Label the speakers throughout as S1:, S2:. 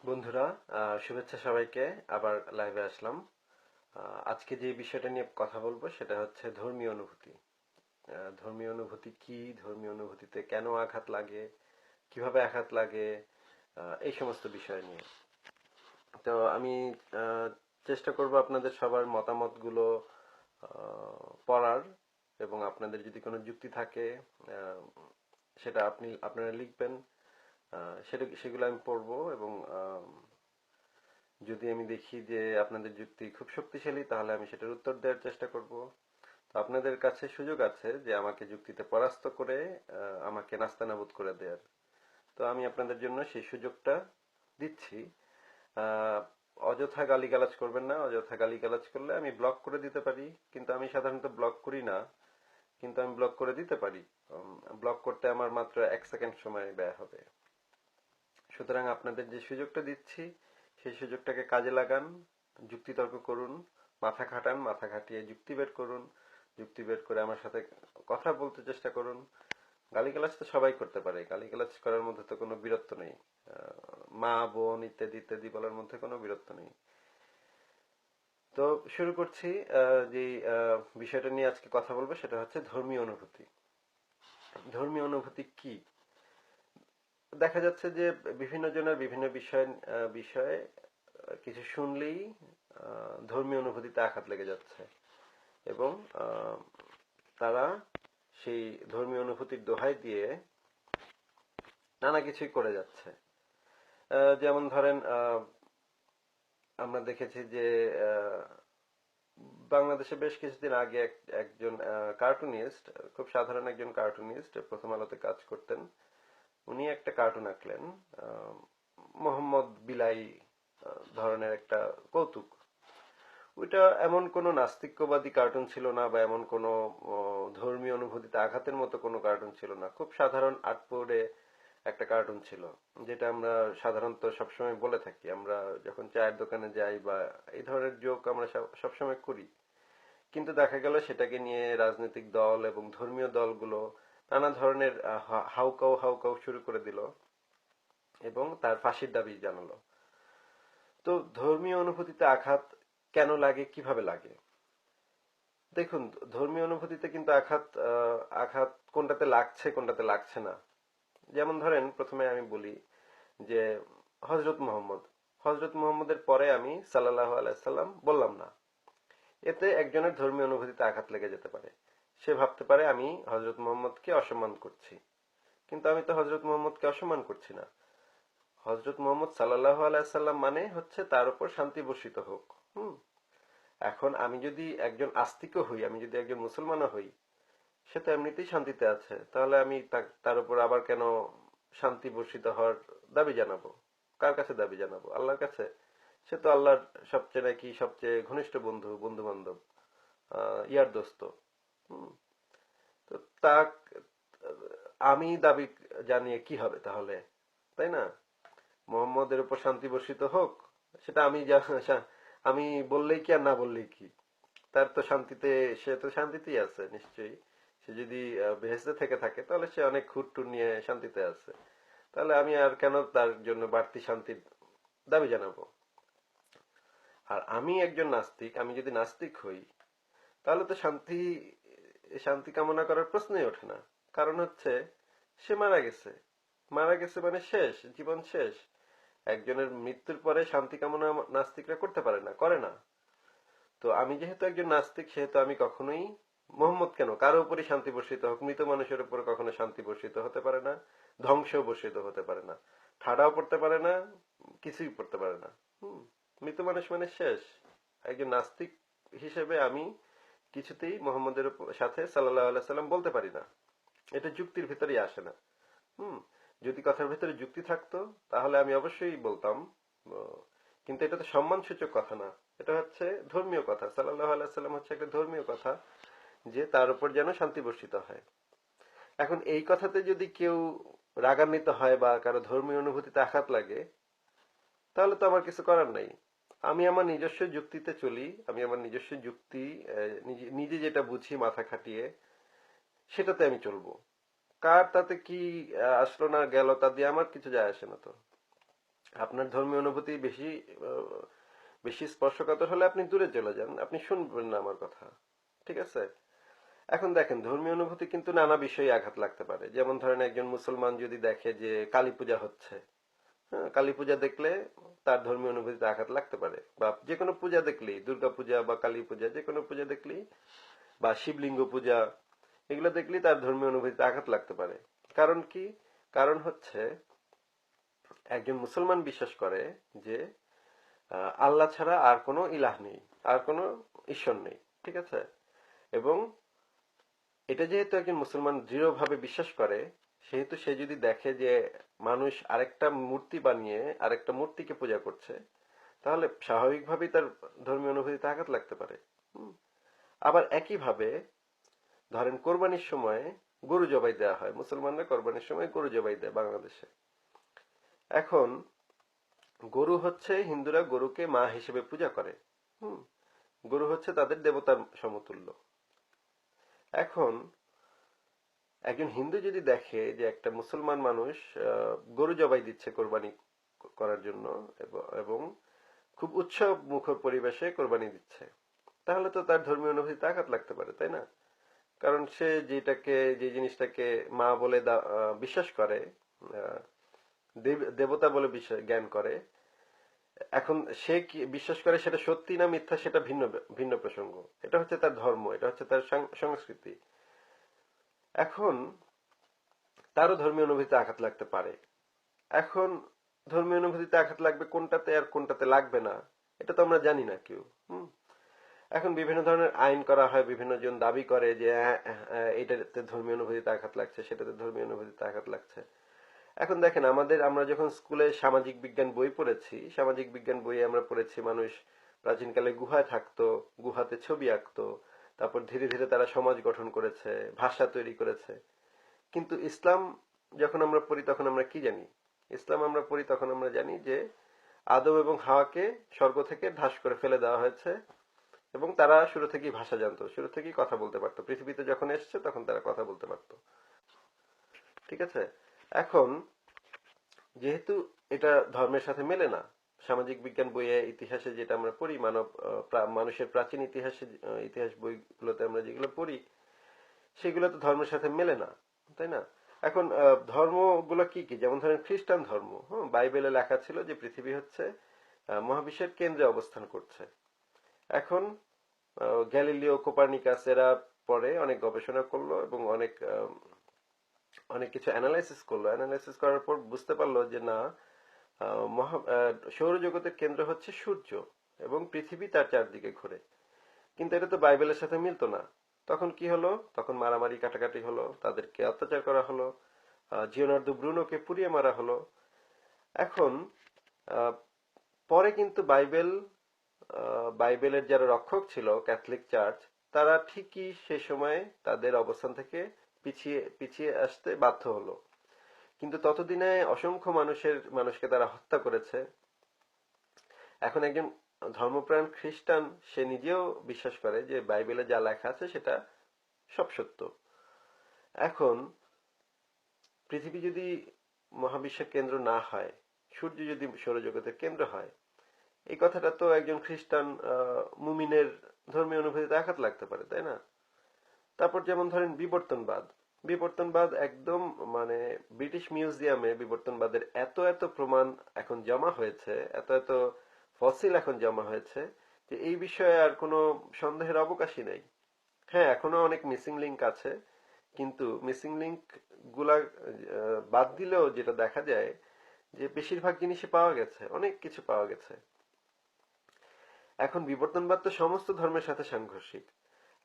S1: বন্ধুরা, শুভেচ্ছা সবাইকে। আবার লাইভে আসলাম। আজকে যে বিষয়টা নিয়ে কথা বলবো সেটা হচ্ছে ধর্মীয় অনুভূতি। ধর্মীয় অনুভূতি কি, ধর্মীয় অনুভূতিতে কেন আঘাত লাগে, কিভাবে আঘাত লাগে, এই সমস্ত বিষয় নিয়ে। তো আমি আহ, চেষ্টা করব আপনাদের সবার মতামতগুলো পড়ার, এবং আপনাদের যদি কোনো যুক্তি থাকে আহ, সেটা আপনারা লিখবেন। সেগুলো আমি পড়বো, এবং যদি আমি দেখি যে আপনাদের যুক্তি খুব শক্তিশালী তাহলে আমি সেটার উত্তর দেওয়ার চেষ্টা করব। তো আপনাদের কাছে সুযোগ আছে যে আমাকে যুক্তিতে পরাস্ত করে আমাকে নাস্তানাবুদ করে দেওয়ার। তো আমি আপনাদের জন্য সেই সুযোগটা দিচ্ছি। আহ, অযথা গালিগালাজ করবেন না। অযথা গালিগালাজ করলে আমি ব্লক করে দিতে পারি, কিন্তু আমি সাধারণত ব্লক করি না, কিন্তু আমি ব্লক করে দিতে পারি। ব্লক করতে আমার মাত্র 1 সেকেন্ড সময় ব্যয় হবে। সুতরাং আপনাদের যে সুযোগটা দিচ্ছি সেই সুযোগটাকে কাজে লাগান, যুক্তিতর্ক করুন, মাথা খাটান, মাথা খাটিয়ে যুক্তি বের করুন, যুক্তি বের করে আমার সাথে কথা বলতে চেষ্টা করুন। গালিগালাজ তো সবাই করতে পারে, গালিগালাজ করার মধ্যে তো কোনো বীরত্ব নেই। মা বোন ইত্যাদি ইত্যাদি বলার মধ্যে কোনো বীরত্ব নেই। তো শুরু করছি। যে বিষয়টা নিয়ে আজকে কথা বলবো সেটা হচ্ছে ধর্মীয় অনুভূতি। ধর্মীয় অনুভূতি কি? দেখা যাচ্ছে যে বিভিন্ন জনের বিভিন্ন বিষয়ে কিছু শুনলেই ধর্মীয় অনুভূতিতে আঘাত লেগে যাচ্ছে, এবং আহ, তারা সেই ধর্মীয় অনুভূতির দোহাই দিয়ে নানা কিছুই করে যাচ্ছে। যেমন ধরেন, আমরা দেখেছি যে আহ, বাংলাদেশে বেশ কিছুদিন আগে একজন কার্টুনিস্ট, খুব সাধারণ একজন কার্টুনিস্ট, প্রথম আলোতে কাজ করতেন। উনি একটা কার্টুন আঁকলেন, আহ, মোহাম্মদ বিলাই ধরনের একটা কৌতুক। ওইটা এমন কোনো নাস্তিক্যবাদী কার্টুন ছিল না, বা এমন কোনো ধর্মীয় অনুভূতিতে আঘাতের মতো কোনো কার্টুন ছিল না। খুব সাধারণ আটপৌরে একটা কার্টুন ছিল, যেটা আমরা সাধারণত সবসময় বলে থাকি। আমরা যখন চায়ের দোকানে যাই বা এই ধরনের জোক আমরা সবসময় করি। কিন্তু দেখা গেল সেটাকে নিয়ে রাজনৈতিক দল এবং ধর্মীয় দলগুলো নানা ধরনের হাউকাউ হাউকাউ শুরু করে দিল, এবং তার ফাঁসির দাবি জানালো। তো ধর্মীয় অনুভূতিতে আঘাত কেন লাগে, কিভাবে লাগে? দেখুন, ধর্মীয় অনুভূতিতে কিন্তু আঘাত কোনটাতে লাগছে কোনটাতে লাগছে না। যেমন ধরেন, প্রথমে আমি বলি যে হজরত মোহাম্মদ, হজরত মোহাম্মদের পরে আমি সাল্লাল্লাহু আলাইহি সাল্লাম বললাম না। এতে একজনের ধর্মীয় অনুভূতিতে আঘাত লেগে যেতে পারে। সে ভাবতে পারে আমি হজরত মোহাম্মদকে অসম্মান করছি, কিন্তু আমি তো হজরত মোহাম্মদকে অসম্মান করছি না। হজরত মোহাম্মদ সাল্লাল্লাহু আলাইহি সাল্লাম মানে হচ্ছে তার উপর শান্তি বর্ষিত হোক। হুম। এখন আমি যদি একজন আস্তিকও হই, আমি যদি একজন মুসলমানও হই, সে তো এমনিতেই শান্তিতে আছে, তাহলে আমি তার উপর আবার কেন শান্তি বর্ষিত হওয়ার দাবি জানাবো? কার কাছে দাবি জানাবো? আল্লাহর কাছে। সে তো আল্লাহর সবচেয়ে নাকি সবচেয়ে ঘনিষ্ঠ বন্ধু, বন্ধু বান্ধব, ইয়ার দোস্ত। হুম। তো তা আমি দাবি জানিয়ে কি হবে তাহলে, তাই না? মোহাম্মদের উপর শান্তি বর্ষিত হোক, সেটা আমি বললেই কি আর না বললেই কি? তার তো শান্তিতে, সে তো শান্তিতেই আছে নিশ্চয়ই। সে যদি বেহেশতে থেকে থাকে তাহলে সে অনেক হুট্টুর নিয়ে শান্তিতে আছে। তাহলে আমি আর কেন তার জন্য বাড়তি শান্তির দাবি জানাবো? আর আমি একজন নাস্তিক, আমি যদি নাস্তিক হই, তাহলে তো শান্তি কামনা করার প্রশ্নই ওঠে না। কারণ হচ্ছে সে মারা গেছে। মারা গেছে মানে শেষ, জীবন শেষ। একজনের মৃত্যুর পরে শান্তি কামনা নাস্তিকরা করতে পারে না, করে না। তো আমি যেহেতু একজন নাস্তিক, সেহেতু আমি কখনোই মোহাম্মদ কেন, কারো উপরই শান্তি বর্ষিত হোক, মৃত মানুষের উপর কখনো শান্তি বর্ষিত হতে পারে না, ধ্বংস বর্ষিত হতে পারে না, ঠাডাও পড়তে পারে না, কিছুই পড়তে পারে না। হুম। মৃত মানুষ মানে শেষ। একজন নাস্তিক হিসেবে আমি কিছুতেই মোহাম্মদের সাথে সাল্লাল্লাহু আলাইহি সাল্লাম বলতে পারি না। এটা যুক্তির ভিতরেই আসে না। হুম। যদি কথার ভিতরে যুক্তি থাকতো তাহলে আমি অবশ্যই বলতাম। আহ, কিন্তু এটা তো সম্মানসূচক কথা না। এটা হচ্ছে ধর্মীয় কথা। সাল্লাল্লাহু আলাইহি সাল্লাম হচ্ছে একটা ধর্মীয় কথা, যে তার উপর যেন শান্তি বর্ষিত হয়। এখন এই কথাতে যদি কেউ রাগান্বিত হয় বা কারো ধর্মীয় অনুভূতিতে আঘাত লাগে, তাহলে তো আমার কিছু করার নাই। আমি আমার নিজস্ব যুক্তিতে চলি, আমি আমার নিজস্ব যুক্তি, নিজে নিজে যেটা বুঝি মাথা খাটিয়ে সেটাতে আমি চলবো। কার তাতে কি আসলো না গেল তা দিয়ে আমার কিছু যায় আসে না তো। আপনার ধর্মীয় অনুভূতি বেশি স্পর্শকাতর হলে আপনি দূরে চলে যান, আপনি শুনবেন না আমার কথা। ঠিক আছে? এখন দেখেন, ধর্মীয় অনুভূতি কিন্তু নানা বিষয়ে আঘাত লাগতে পারে। যেমন ধরেন, একজন মুসলমান যদি দেখে যে কালী পূজা হচ্ছে, হ্যাঁ, কালী পূজা দেখলে তার ধর্মীয় অনুভূতিতে আঘাত লাগতে পারে। বা যে কোনো পূজা দেখলেই, দুর্গা পূজা বা কালী পূজা, যে কোনো পূজা দেখলেই, বা শিবলিঙ্গ পূজা, এগুলো দেখলেই তার ধর্মীয় অনুভূতিতে আঘাত লাগতে পারে। কারণ কি? কারণ হচ্ছে, একজন মুসলমান বিশ্বাস করে যে আল্লাহ ছাড়া আর কোনো ইলাহ নেই, আর কোনো ঈশ্বর নেই। ঠিক আছে? এবং এটা যেহেতু একজন মুসলমান দৃঢ়ভাবে বিশ্বাস করে, সেহেতু সে যদি দেখে যে মানুষ আরেকটা মূর্তি বানিয়ে আরেকটা মূর্তিকে পূজা করছে, তাহলে স্বাভাবিকভাবেই তার ধর্মীয় অনুভূতিতে আঘাত লাগতে পারে। হুম। আবার একইভাবে ধরেন, কোরবানির সময় গরু জবাই দেওয়া হয়, মুসলমানরা কোরবানির সময় গরু জবাই দেয় বাংলাদেশে। এখন গরু হচ্ছে, হিন্দুরা গরুকে মা হিসেবে পূজা করে। হুম। গরু হচ্ছে তাদের দেবতার সমতুল্য। এখন একজন হিন্দু যদি দেখে যে একটা মুসলমান মানুষ গরু জবাই দিচ্ছে কোরবানি করার জন্য, এবং খুব উৎসব মুখর পরিবেশে কোরবানি দিচ্ছে, তাহলে তো তার ধর্মীয় অনুভূতিতে আঘাত লাগতে পারে, তাই না? কারণ সে যে জিনিসটাকে মা বলে বিশ্বাস করে, আহ, দেবতা বলে জ্ঞান করে, এখন সে কি বিশ্বাস করে সেটা সত্যি না মিথ্যা, সেটা ভিন্ন ভিন্ন প্রসঙ্গ। এটা হচ্ছে তার ধর্ম, এটা হচ্ছে তার সংস্কৃতি। এখন তারও ধর্মীয় অনুভূতিতে আঘাত লাগতে পারে। এখন ধর্মীয় অনুভূতিতে আঘাত লাগবে কোনটাতে আর কোনটাতে লাগবে না, এটা তো আমরা জানি না কেউ। হুম। এখন বিভিন্ন ধরনের আইন করা হয়, বিভিন্ন জন দাবি করে যে এটাতে ধর্মীয় অনুভূতিতে আঘাত লাগছে, সেটাতে ধর্মীয় অনুভূতিতে আঘাত লাগছে। এখন দেখেন, আমরা যখন স্কুলে সামাজিক বিজ্ঞান বই পড়েছি, সামাজিক বিজ্ঞান বইয়ে আমরা পড়েছি মানুষ প্রাচীনকালে গুহায় থাকতো, গুহাতে ছবি আঁকতো, তারপর ধীরে ধীরে তারা সমাজ গঠন করেছে, ভাষা তৈরি করেছে। কিন্তু ইসলাম যখন আমরা পড়ি তখন আমরা কি জানি? ইসলাম আমরা পড়ি তখন আমরা জানি যে আদম এবং হাওয়াকে স্বর্গ থেকে ধ্বংস করে ফেলে দেওয়া হয়েছে, এবং তারা শুরু থেকেই ভাষা জানতো, শুরু থেকেই কথা বলতে পারতো, পৃথিবীতে যখন এসছে তখন তারা কথা বলতে পারতো। ঠিক আছে? এখন যেহেতু এটা ধর্মের সাথে মেলে না, সামাজিক বিজ্ঞান বইয়ে ইতিহাসে যেটা আমরা পড়ি, মানুষের প্রাচীন ইতিহাস বইগুলোতে আমরা যেগুলো পড়ি, সেগুলো তো ধর্মের সাথে মেলে না, তাই না? এখন ধর্মগুলো কি কি? যেমন ধরেন খ্রিস্টান ধর্ম, হ্যাঁ, বাইবেলে লেখা ছিল যে পৃথিবী হচ্ছে মহাবিশ্বের কেন্দ্রে অবস্থান করছে। এখন গ্যালিলিও, কোপার্নিকাস এরা পরে অনেক গবেষণা করলো এবং অনেক কিছু অ্যানালাইসিস করলো। অ্যানালাইসিস করার পর বুঝতে পারলো যে না, সৌরজগতের কেন্দ্র হচ্ছে সূর্য, এবং পৃথিবী তার চারদিকে ঘোরে। কিন্তু এটা তো বাইবেলের সাথে মিলতো না। তখন কি হলো? তখন মারামারি কাটাকাটি হলো, তাদেরকে অত্যাচার করা হলো, জিওনার্দো ব্রুনোকে পুড়িয়ে মারা হলো। এখন আহ, পরে কিন্তু বাইবেলের যারা রক্ষক ছিল, ক্যাথলিক চার্চ, তারা ঠিকই সে সময় তাদের অবস্থান থেকে পিছিয়ে পিছিয়ে আসতে বাধ্য হলো। কিন্তু ততদিনে অসংখ্য মানুষকে তারা হত্যা করেছে। এখন একজন ধর্মপ্রাণ খ্রিস্টান, সে নিজেও বিশ্বাস করে যে বাইবেলে যা লেখা আছে সেটা সব সত্য। এখন পৃথিবী যদি মহাবিশ্বের কেন্দ্র না হয়, সূর্য যদি সৌরজগতের কেন্দ্র হয়, এই কথাটা তো একজন খ্রিস্টান মুমিনের ধর্মীয় অনুভূতিতে আঘাত লাগতে পারে, তাই না? তারপর যেমন ধরেন বিবর্তনবাদ। বিবর্তনবাদ একদম, মানে ব্রিটিশ মিউজিয়ামে বিবর্তনবাদের এত এত প্রমাণ এখন জমা হয়েছে, এত এত ফসিল এখন জমা হয়েছে, যে এই বিষয়ে আর কোনো সন্দেহের অবকাশই নেই। হ্যাঁ, এখনো অনেক মিসিং লিংক আছে, কিন্তু মিসিং লিংক গুলা বাদ দিলেও যেটা দেখা যায় যে বেশিরভাগ জিনিসই পাওয়া গেছে, অনেক কিছু পাওয়া গেছে। এখন বিবর্তনবাদ তো সমস্ত ধর্মের সাথে সাংঘর্ষিক।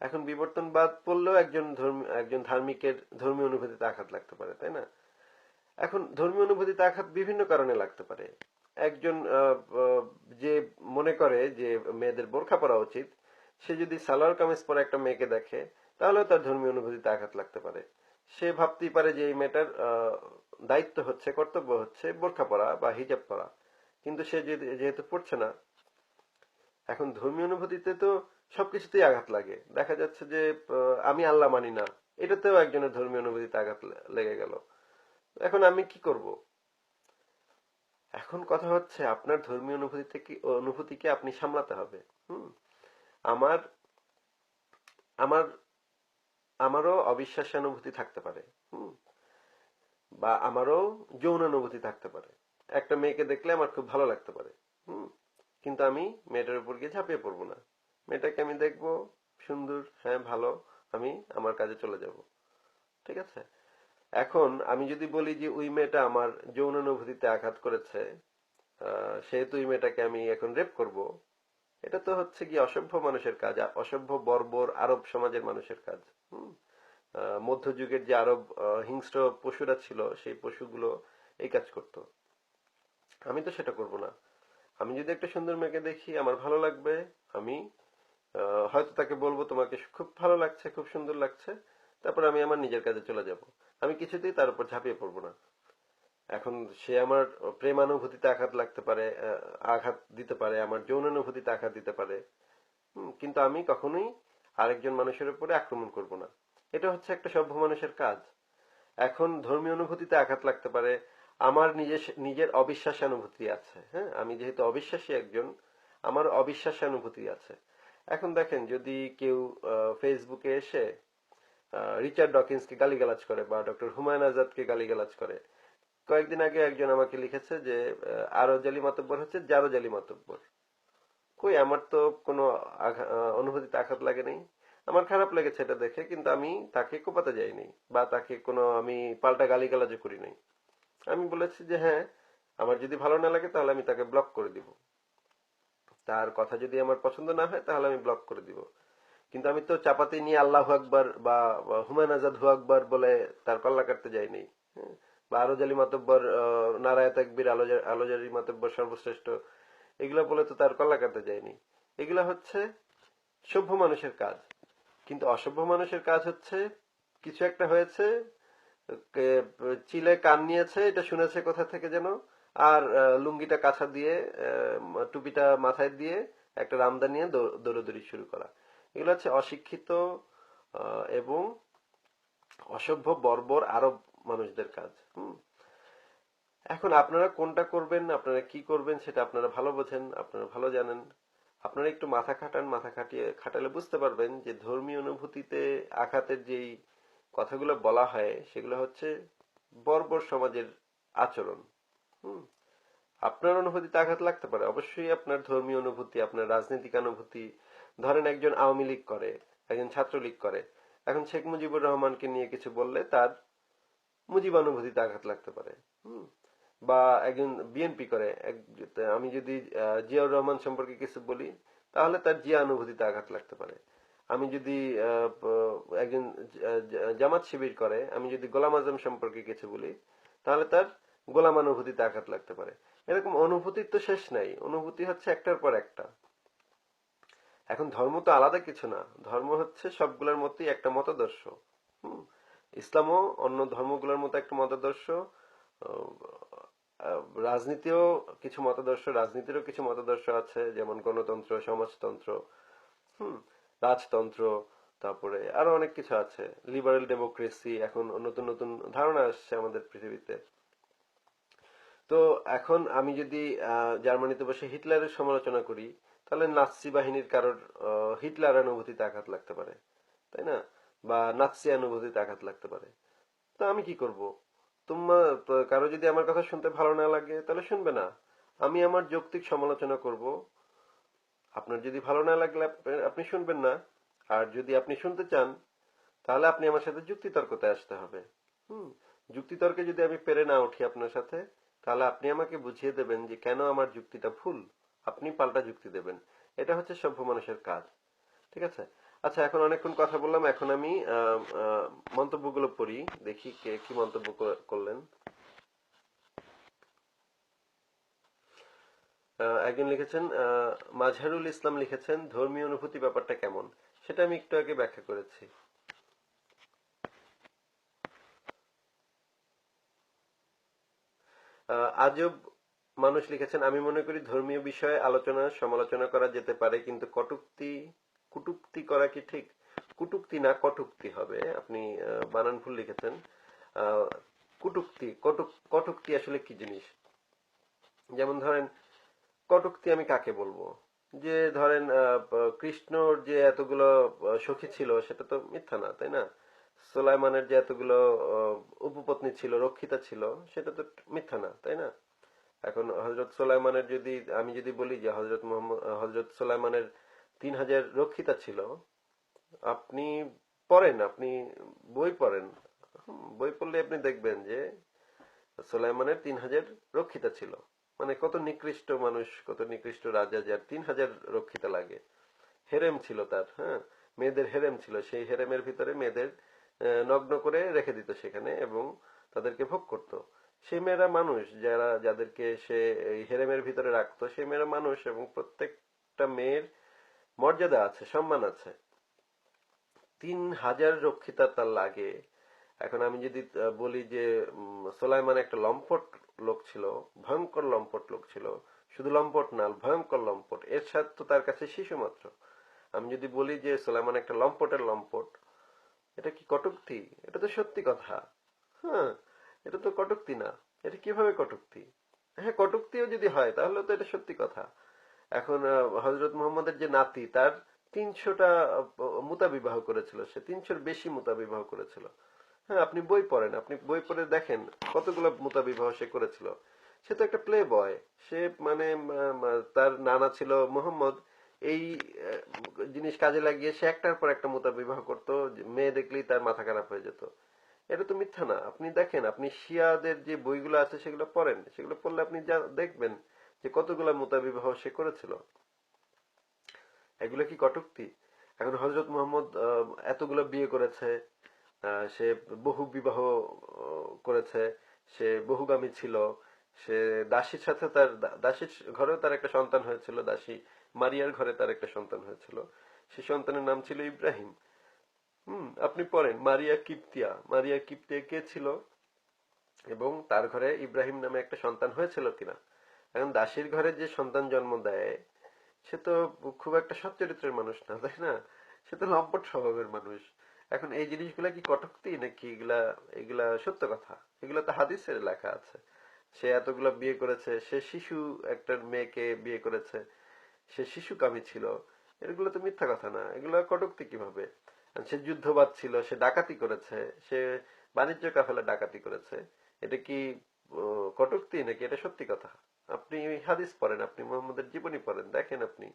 S1: এখন বিবর্তনবাদ পড়লেও একজন ধার্মিকের ধর্মীয় অনুভূতিতে আঘাত লাগতে পারে, তাই না? এখন ধর্মীয় অনুভূতিতে আঘাত বিভিন্ন কারণে লাগতে পারে। একজন যে মনে করে যে মেয়েদের বোরখা পরা উচিত, সে যদি সালোয়ার কামিজ পরে একটা মেয়েকে দেখে, তাহলেও তার ধর্মীয় অনুভূতিতে আঘাত লাগতে পারে। সে ভাবতেই পারে যে এই মেয়েটার দায়িত্ব হচ্ছে, কর্তব্য হচ্ছে বোরখা পরা বা হিজাব পরা, কিন্তু সে যেহেতু পড়ছে না। এখন ধর্মীয় অনুভূতিতে তো সবকিছুতেই আঘাত লাগে। দেখা যাচ্ছে যে আমি আল্লাহ মানি না, এটাতেও একজনের ধর্মীয় অনুভূতিতে আঘাত লেগে গেল। এখন আমি কি করব? এখন কথা হচ্ছে আপনার ধর্মীয় অনুভূতিকে আপনি সামলাতে হবে। হুম। আমার আমার আমারও অবিশ্বাসী অনুভূতি থাকতে পারে। হুম। বা আমারও যৌন অনুভূতি থাকতে পারে। একটা মেয়েকে দেখলে আমার খুব ভালো লাগতে পারে। হুম। কিন্তু আমি মেয়েটার উপর গিয়ে ঝাঁপিয়ে পড়বো না। মেয়েটাকে আমি দেখবো, সুন্দর, হ্যাঁ ভালো, আমি আমার কাজে চলে যাব। ঠিক আছে? এখন আমি যদি বলি যে ওই মেয়েটা আমার যৌন অনুভূতিতে আঘাত করেছে, সেহেতু ওই মেয়েটাকে আমি এখন রেপ করব, এটা তো হচ্ছে কি অসভ্য মানুষের কাজ, অসভ্য বর্বর আরব সমাজের মানুষের কাজ। হুম। মধ্যযুগের যে আরব হিংস্র পশুরা ছিল, সেই পশুগুলো এই কাজ করত। আমি তো সেটা করব না। আমি যদি একটা সুন্দর মেয়েকে দেখি, আমার ভালো লাগবে, আমি হয়তো তাকে বলবো তোমাকে খুব ভালো লাগছে, খুব সুন্দর লাগছে, তারপর আমি আমার নিজের কাজে চলে যাব। আমি কিছুতেই তার উপর ঝাঁপিয়ে পড়বো না। এখন সে আমার প্রেমানুভূতিতে আঘাত লাগতে পারে, আঘাত দিতে পারে, আমার যৌন অনুভূতিতে আঘাত দিতে পারে। কিন্তু আমি কখনোই আরেকজন মানুষের উপরে আক্রমণ করব না। এটা হচ্ছে একটা সভ্য মানুষের কাজ। এখন ধর্মীয় অনুভূতিতে আঘাত লাগতে পারে, আমার নিজের অবিশ্বাসী অনুভূতি আছে। হ্যাঁ, আমি যেহেতু অবিশ্বাসী একজন, আমার অবিশ্বাসী অনুভূতি আছে। এখন দেখেন, যদি কেউ ফেসবুকে এসে রিচার্ড ডকিন্সকে গালিগালাজ করে বা ডক্টর হুমায়ুন আজাদকে গালিগালাজ করে, কয়েকদিন আগে একজন আমাকে লিখেছে যে আরো জালি মাতব্বর হচ্ছে জারো জালি মাতব্বর। কই, আমার তো কোনো অনুভূতিতে আঘাত লাগে নাই। আমার খারাপ লেগেছে এটা দেখে, কিন্তু আমি তাকে কোপাতে যাইনি বা তাকে কোনো আমি পাল্টা গালিগালাজও করি নাই। আমি বলেছি যে হ্যাঁ, আমার যদি ভালো না লাগে তাহলে আমি তাকে ব্লক করে দিব। তার কথা যদি আমার পছন্দ না হয় তাহলে আমি ব্লক করে দিব। কিন্তু আমি তো চাপাতি নিয়ে আল্লাহু আকবার বা হুমায়ুন আজাদ হু আকবার বলে তার কল্লা কাটতে যাইনি। হ্যাঁ? বা আরো জালি মাতব্বর, নারায়ে তাকবীর, আলো জালি মাতব্বর সর্বশ্রেষ্ঠ, এগুলা বলে তো তার কল্লা কাটতে যায়নি। এগুলা হচ্ছে সভ্য মানুষের কাজ। কিন্তু অসভ্য মানুষের কাজ হচ্ছে, কিছু একটা হয়েছে, চিলে কান নিয়েছে, এটা শুনেছে কোথা থেকে যেন, আর লুঙ্গিটা কাছা দিয়ে, টুপিটা মাথায় দিয়ে, একটা রামদা নিয়ে দৌড়াদৌড়ি শুরু করা। এগুলো হচ্ছে অশিক্ষিত এবং অসভ্য বর্বর আরব মানুষদের কাজ। এখন আপনারা কোনটা করবেন, আপনারা কি করবেন, সেটা আপনারা ভালো বোঝেন, আপনারা ভালো জানেন। আপনারা একটু মাথা খাটান, মাথা খাটালে বুঝতে পারবেন যে ধর্মীয় অনুভূতিতে আঘাতের যেই কথাগুলো বলা হয়, সেগুলো হচ্ছে বর্বর সমাজের আচরণ। হুম। আপনার অনুভূতিতে আঘাত লাগতে পারে, অবশ্যই আপনার ধর্মীয় অনুভূতি, আপনার রাজনৈতিক অনুভূতি। ধরেন একজন আওয়ামী লীগ করে, একজন ছাত্রলীগ করে, এখন শেখ মুজিবুর রহমানকে নিয়ে কিছু বললে তার মুজিবানুভূতিতে আঘাত লাগতে পারে। হুম। বা একজন বিএনপি করে, আমি যদি জিয়াউর রহমান সম্পর্কে কিছু বলি, তাহলে তার জিয়া অনুভূতিতে আঘাত লাগতে পারে। আমি যদি একজন জামাত শিবির করে, আমি যদি গোলাম আজম সম্পর্কে কিছু বলি, তাহলে তার গোলামানুভূতিতে আঘাত লাগতে পারে। এরকম অনুভূতির তো শেষ নাই, অনুভূতি হচ্ছে একটার পর একটা। এখন ধর্ম তো আলাদা কিছু না, ধর্ম হচ্ছে সবগুলোর মতোই একটা মতাদর্শ। হুম। ইসলামও অন্য ধর্মগুলোর মতো একটা মতাদর্শ। রাজনীতিও কিছু মতাদর্শ, রাজনীতিরও কিছু মতাদর্শ আছে, যেমন গণতন্ত্র, সমাজতন্ত্র, হুম, রাজতন্ত্র, তারপরে আরো অনেক কিছু আছে, লিবারেল ডেমোক্রেসি, এখন নতুন নতুন ধারণা আসছে আমাদের পৃথিবীতে। তো এখন আমি যদি জার্মানিতে বসে হিটলারের সমালোচনা করি, তাহলে নাৎসি বাহিনীর কারোর হিটলার অনুভূতিতে আঘাত লাগতে পারে, তাই না? বা নাৎসি অনুভূতিতে আঘাত লাগতে পারে। তো আমি কি করব? তোমার কারো যদি আমার কথা শুনতে ভালো না লাগে তাহলে শুনবে না। আমি আমার যৌক্তিক সমালোচনা করব। আপনার যদি ভালো না লাগলে আপনি শুনবেন না। আর যদি আপনি শুনতে চান, তাহলে আপনি আমার সাথে যুক্তিতর্কতে আসতে হবে। হুম। যুক্তিতর্কে যদি আমি পেরে না উঠি আপনার সাথে, তাহলে আপনি আমাকে বুঝিয়ে দেবেন যে কেন আমার যুক্তিটা ভুল। আপনি পাল্টা যুক্তি দেবেন। এটা হচ্ছে সভ্য মানুষের কাজ। ঠিক আছে? আচ্ছা, এখন অনেকক্ষণ কথা বললাম, এখন আমি মন্তব্যগুলো পড়ি, দেখি কে কি মন্তব্য করলেন। একজন লিখেছেন, মাজহারুল ইসলাম লিখেছেন, ধর্মীয় অনুভূতি ব্যাপারটা কেমন, সেটা আমি একটু আগে ব্যাখ্যা করেছি। আজব মানুষ লিখেছেন, আমি মনে করি ধর্মীয় বিষয়ে আলোচনা সমালোচনা করা যেতে পারে, কিন্তু কটূক্তি করা কি ঠিক? কটূক্তি না, কটূক্তি হবে, আপনি বানান ভুল লিখেছেন। আহ, কটূক্তি আসলে কি জিনিস? যেমন ধরেন, কটূক্তি আমি কাকে বলবো? যে ধরেন কৃষ্ণর যে এতগুলো সখী ছিল সেটা তো মিথ্যা না, তাই না? সুলাইমানের যে এতগুলো উপপত্নী ছিল, রক্ষিতা ছিল, সেটা তো মিথ্যা না, তাই না? এখন হজরত সুলাইমানের যদি আমি যদি বলি যে হজরত সুলাইমানের 3,000 রক্ষিতা ছিল, আপনি পড়েন, আপনি বই পড়েন, বই পড়লে আপনি দেখবেন যে সুলাইমানের 3,000 রক্ষিতা ছিল। মানে কত নিকৃষ্ট মানুষ, কত নিকৃষ্ট রাজা যার 3,000 রক্ষিতা লাগে। হেরেম ছিল তার, হ্যাঁ, মেয়েদের হেরেম ছিল। সেই হেরেমের ভিতরে মেয়েদের নগ্ন করে রেখে দিত সেখানে এবং তাদেরকে ভোগ করত। সেই মেয়েরা মানুষ, যাদেরকে সে এই হেরেমের ভিতরে রাখতো, সেই মেয়েরা মানুষ এবং প্রত্যেকটা মেয়ের মর্যাদা আছে, সম্মান আছে। 3,000 রক্ষিতা তার লাগে। এখন আমি যদি বলি যে সোলাইমান একটা লম্পট লোক ছিল, ভয়ঙ্কর লম্পট লোক ছিল, শুধু লম্পট না, ভয়ঙ্কর লম্পট, এর সাথে তো তার কাছে শিশু মাত্র। আমি যদি বলি যে সোলাইমান একটা লম্পটের লম্পট, এটা কি কটূক্তি? এটা তো সত্যি কথা। হ্যাঁ, এটা তো কটূক্তি না। এটা কিভাবে কটূক্তি? হ্যাঁ, কটূক্তিও যদি হয় তাহলে তো এটা সত্যি কথা। এখন হজরত মুহাম্মদের যে নাতি, তার 300টা মুতা বিবাহ করেছিল, সে 300-র বেশি মুতা বিবাহ করেছিল। হ্যাঁ, আপনি বই পড়েন, আপনি বই পড়ে দেখেন কতগুলো মুতা বিবাহ সে করেছিল। সে তো একটা প্লে বয়। সে মানে তার নানা ছিল মোহাম্মদ, এই জিনিস কাজে লাগিয়ে সে একটার পর একটা মুতা বিবাহ করতো, মেয়ে দেখলেই তার মাথা খারাপ হয়ে যেত। এটা তো মিথ্যা না। আপনি দেখেন, আপনি শিয়াদের যে বইগুলো আছে সেগুলো পড়েন, সেগুলো পড়লে আপনি যা দেখবেন যে কতগুলা মুতা বিবাহ সে করেছিল। এগুলো কি কটূক্তি? এখন হজরত মুহাম্মদ এতগুলো বিয়ে করেছে, সে বহু বিবাহ করেছে, সে বহুগামী ছিল, সে দাসীর সাথে দাসীর ঘরেও তার একটা সন্তান হয়েছিল, দাসী মারিয়ার ঘরে তার একটা সন্তান হয়েছিল। সে সন্তানের নাম ছিল ইব্রাহিম। আপনি পড়েন মারিয়া কিপ্তিয়া কে ছিল এবং তার ঘরে ইব্রাহিম নামে একটা সন্তান হয়েছিল কিনা। এখন দাসীর ঘরে যে সন্তান জন্ম দেয়, সে তো খুব একটা সৎ চরিত্রের মানুষ না, তাই না? সে তো লম্পট স্বভাবের মানুষ। এখন এই জিনিসগুলা কি কটূক্তি নাকি এগুলা? এগুলা সত্য কথা। এগুলা তো হাদিসের লেখা আছে। সে এতগুলা বিয়ে করেছে, সে শিশু একটা মেয়েকে বিয়ে করেছে, সে শিশুকামী ছিল। এগুলো তো মিথ্যা কথা না, এগুলো কটূক্তি কিভাবে? সে যুদ্ধবাজ ছিল, সে ডাকাতি করেছে, সে বাণিজ্য কাফেলা ডাকাতি করেছে। এটা কি কটূক্তি নাকি এটা সত্যি কথা? আপনি হাদিস পড়েন, আপনি মুহাম্মদের জীবনী পড়েন, দেখেন আপনি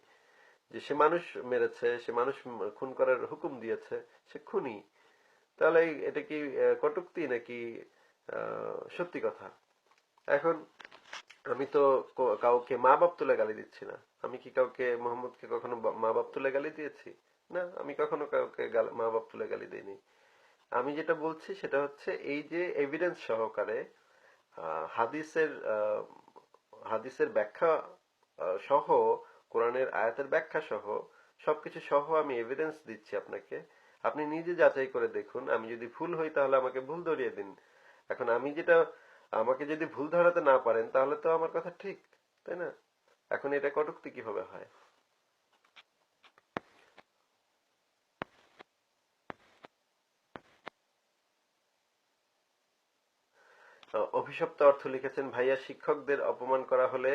S1: যে সে মানুষ মেরেছে, সে মানুষ খুন করার হুকুম দিয়েছে, সে খুনি। তাহলে এটা কি কটূক্তি নাকি সত্যি কথা? এখন আমি তো কাউকে মা বাপ তুলে গালি দিচ্ছি না। আমি কি কাউকে মোহাম্মদকে কখনো মা বাপ তুলে গালি দিয়েছি? না, আমি কখনো কাউকে মা বাপ তুলে গালি দিইনি। আমি যেটা বলছি সেটা হচ্ছে এই যে এভিডেন্স সহকারে হাদিসের হাদিসের ব্যাখ্যা সহ, কোরআনের আয়াতের ব্যাখ্যা সহ, সবকিছু সহ আমি এভিডেন্স দিচ্ছি আপনাকে। আপনি নিজে যাচাই করে দেখুন। আমি যদি ভুল হই তাহলে আমাকে ভুল ধরিয়ে দিন। এখন আমাকে যদি ভুল ধরাতে না পারেন তাহলে তো আমার কথা ঠিক, তাই না? এখন এটা কটূক্তি কিভাবে হয়? অভিশপ্ত অর্থ লিখেছেন, ভাইয়া শিক্ষকদের অপমান করা হলে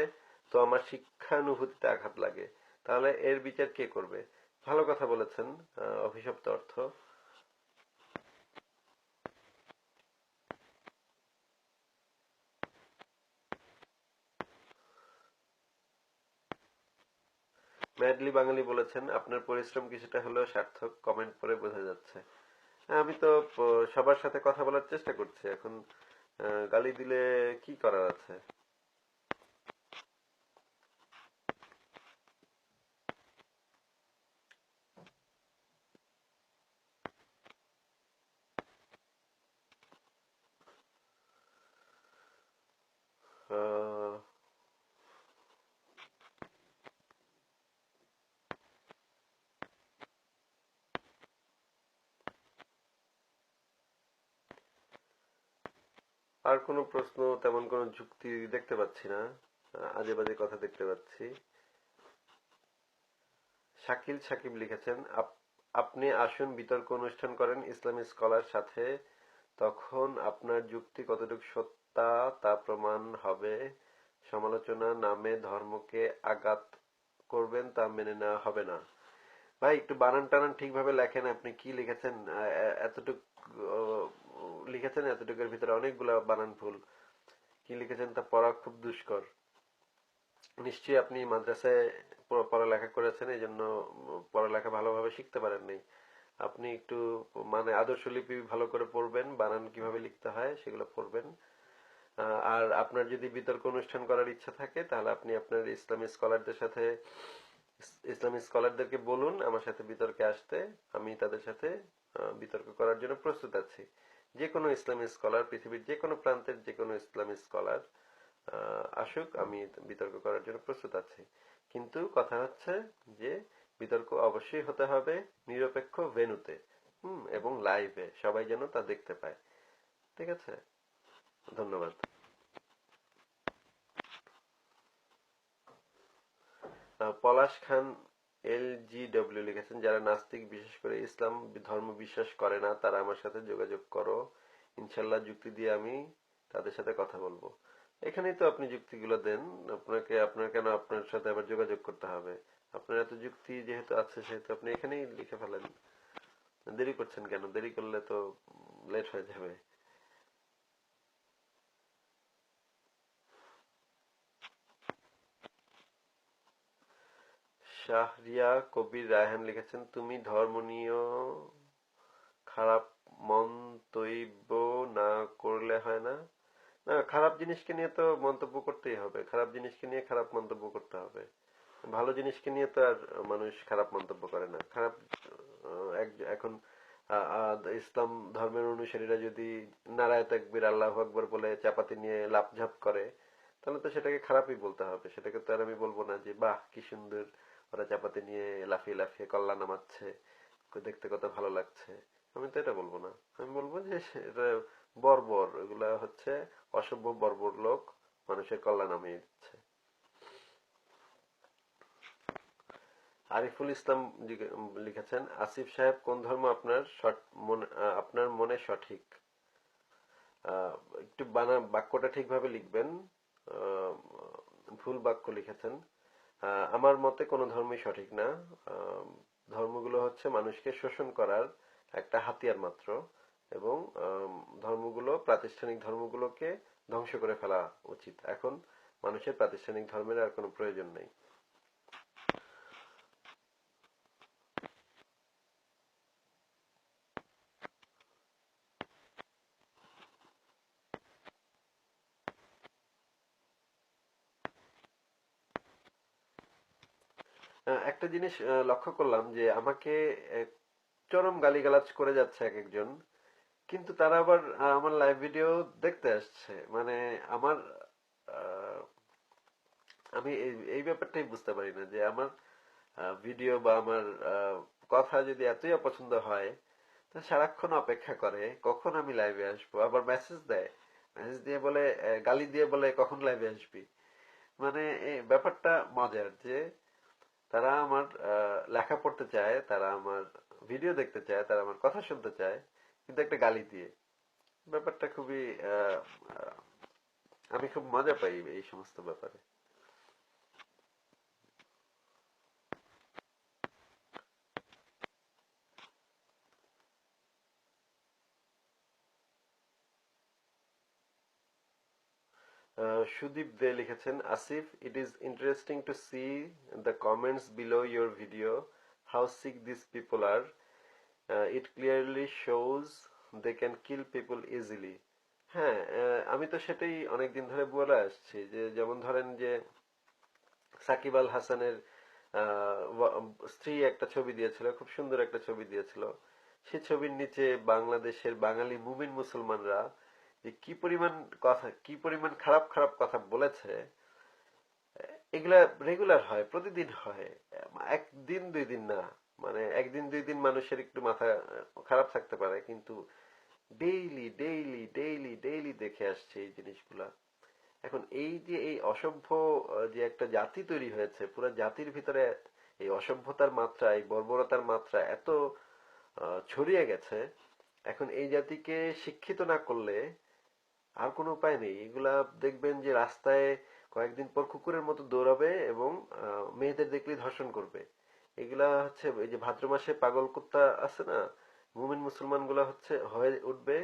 S1: তো আমার শিক্ষানুভূতিতে আঘাত লাগে, তাহলে এর বিচার কে করবে? ভালো কথা বলেছেন। অভিশপ্ত অর্থ, ম্যাডলি বাঙালি বলেছেন, আপনার পরিশ্রম কিছুটা হলেও সার্থক, কমেন্ট পড়ে বোঝা যাচ্ছে। হ্যাঁ, আমি তো সবার সাথে কথা বলার চেষ্টা করছি। এখন গালি দিলে কি করার আছে? আহ, আর কোনো প্রশ্ন, তেমন কোনো যুক্তি দেখতে পাচ্ছি না। আজে বাজে কথা দেখতে পাচ্ছি। শাকিল সাকিব লিখেছেন, আপনি আসুন বিতর্ক অনুষ্ঠান করেন ইসলামী স্কলার সাথে, তখন আপনার যুক্তি কতটুকু সত্য তা প্রমাণ হবে। সমালোচনা নামে ধর্মকে আঘাত করবেন তা মেনে নেওয়া হবে না। ভাই একটু বানান টানান ঠিকভাবে লেখেন। আপনি কি লিখেছেন? এতটুক লিখেছেন, এতটুকুর ভিতরে অনেকগুলা বানান ভুল। কি লিখেছেন তা পড়া খুব দুষ্কর। নিশ্চয়ই আপনি মাদ্রাসায় পড়ালেখা করেছেন, এই জন্য পড়ালেখা ভালোভাবে শিখতে পারেননি। আপনি একটু মানে আদর্শ লিপি ভালো করে পড়বেন, বানান কিভাবে লিখতে হয় সেগুলো পড়বেন। আর আপনার যদি বিতর্ক অনুষ্ঠান করার ইচ্ছা থাকে তাহলে আপনি আপনার ইসলামী স্কলারদেরকে বলুন আমার সাথে বিতর্কে আসতে। আমি তাদের সাথে বিতর্ক করার জন্য প্রস্তুত আছি। যে কোনো ইসলামী স্কলার, পৃথিবীর যে কোনো প্রান্তের যে কোনো ইসলামী স্কলার আসুক, আমি বিতর্ক করার জন্য প্রস্তুত আছি। কিন্তু কথা হচ্ছে যে বিতর্ক অবশ্যই হতে হবে নিরপেক্ষ ভেন্যুতে, এবং লাইভে, সবাই যেন তা দেখতে পায়। ঠিক আছে, ধন্যবাদ। পলাশ খান LGW লিখেছেন, যারা নাস্তিক, বিশেষ করে ইসলাম ধর্ম বিশ্বাস করে না, তারা আমার সাথে যোগাযোগ করো, ইনশাল্লাহ যুক্তি দিয়ে আমি তাদের সাথে কথা বলবো। এখানেই তো আপনি যুক্তিগুলো দেন। আপনার কেন আপনার সাথে আবার যোগাযোগ করতে হবে? আপনার এত যুক্তি যেহেতু আছে সেহেতু আপনি এখানেই লিখে ফেলেন। দেরি করছেন কেন? দেরি করলে তো লেট হয়ে যাবে। শাহরিয়া কবির রায়হান লিখেছেন, তুমি ধর্ম নিয়ে খারাপ মন্তব্য না করলে হয় না। না, খারাপ জিনিসকে নিয়ে তো মন্তব্য করতেই হবে, খারাপ জিনিসকে নিয়ে খারাপ মন্তব্য করতে হবে। ভালো জিনিসকে নিয়ে তো আর মানুষ খারাপ মন্তব্য করে না। খারাপ এখন ইসলাম ধর্মের অনুসারীরা যদি নারায়ে তাকবীর আল্লাহু আকবার বলে চাপাতি নিয়ে লাফঝাপ করে, তাহলে তো সেটাকে খারাপই বলতে হবে। সেটাকে তো আর আমি বলবো না যে বাহ কি সুন্দর ওরা চাপাতি নিয়ে লাফিয়ে লাফিয়ে কল্লা নামাচ্ছে, দেখতে কত ভালো লাগছে। আমি তো এটা বলবো না। আমি বলবো যে এটা বর্বর, এগুলা হচ্ছে অসভ্য বর্বর লোক, মানুষের কল্লা নামিয়ে দিচ্ছে। আরিফুল ইসলাম লিখেছেন, আসিফ সাহেব কোন ধর্ম আপনার মনে সঠিক? আহ, একটু বাক্যটা ঠিকভাবে লিখবেন। আহ, ভুল বাক্য লিখেছেন। আমার মতে কোনো ধর্মই সঠিক না। আহ, ধর্মগুলো হচ্ছে মানুষকে শোষণ করার একটা হাতিয়ার মাত্র, এবং প্রাতিষ্ঠানিক ধর্মগুলোকে ধ্বংস করে ফেলা উচিত। এখন মানুষের প্রাতিষ্ঠানিক ধর্মের আর কোনো প্রয়োজন নেই। একটা জিনিস লক্ষ্য করলাম যে আমাকে আহ, চরম গালিগালাজ করে যাচ্ছে এক একজন, কিন্তু তারা আবার আমার লাইভ ভিডিও দেখতে আসছে। মানে আমার আহ, আমি এই ব্যাপারটাই বুঝতে পারি না যে আমার ভিডিও বা আমার কথা যদি এতই অপছন্দ হয়, তো সারাক্ষণ অপেক্ষা করে কখন আমি লাইভে আসবো, আবার মেসেজ দেয়, মেসেজ দিয়ে বলে গালি দিয়ে বলে কখন লাইভে আসবি। মানে এই ব্যাপারটা মজার যে তারা আমার লেখা পড়তে চায়, তারা আমার ভিডিও দেখতে চায়, তারা আমার কথা শুনতে চায়, কিন্তু একটা গালি দিয়ে। ব্যাপারটা খুবই আহ, আহ, আমি খুব মজা পাই এই সমস্ত ব্যাপারে। সুদীপ দে লিখেছেন, Asif, it is interesting to see the comments below your video, how sick this people are, it clearly shows they can kill people easily. হ্যাঁ, আমি তো সেটাই অনেকদিন ধরে বলে আসছি যে যেমন ধরেন যে সাকিব আল হাসানের স্ত্রী একটা ছবি দিয়েছিল, খুব সুন্দর একটা ছবি দিয়েছিল। সে ছবির নিচে বাংলাদেশের বাঙালি মুমিন মুসলমানরা যে কি পরিমাণ খারাপ খারাপ কথা বলেছে, এগুলা রেগুলার হয়, প্রতিদিন হয়। একদিন দুই দিন না। মানে একদিন দুই দিন মানুষের একটু মাথা খারাপ থাকতে পারে, কিন্তু ডেইলি ডেইলি ডেইলি ডেইলি দেখে আসছে এই জিনিসগুলা। এখন এই যে এই অসভ্য যে একটা জাতি তৈরি হয়েছে, পুরো জাতির ভিতরে এই অসভ্যতার মাত্রা, এই বর্বরতার মাত্রা এত ছড়িয়ে গেছে। এখন এই জাতিকে শিক্ষিত না করলে আর কোনো উপায় নেই। এগুলা দেখবেন যে রাস্তায় কয়েকদিন পর কুকুরের মতো দৌড়াবে এবং মেয়েদের দেখলেই ধর্ষণ করবে। এগুলা হচ্ছে এই যে ভাদ্র মাসে পাগল কুত্তা আছে না, মুমিন মুসলমান গুলা হচ্ছে হয়ে উঠবে।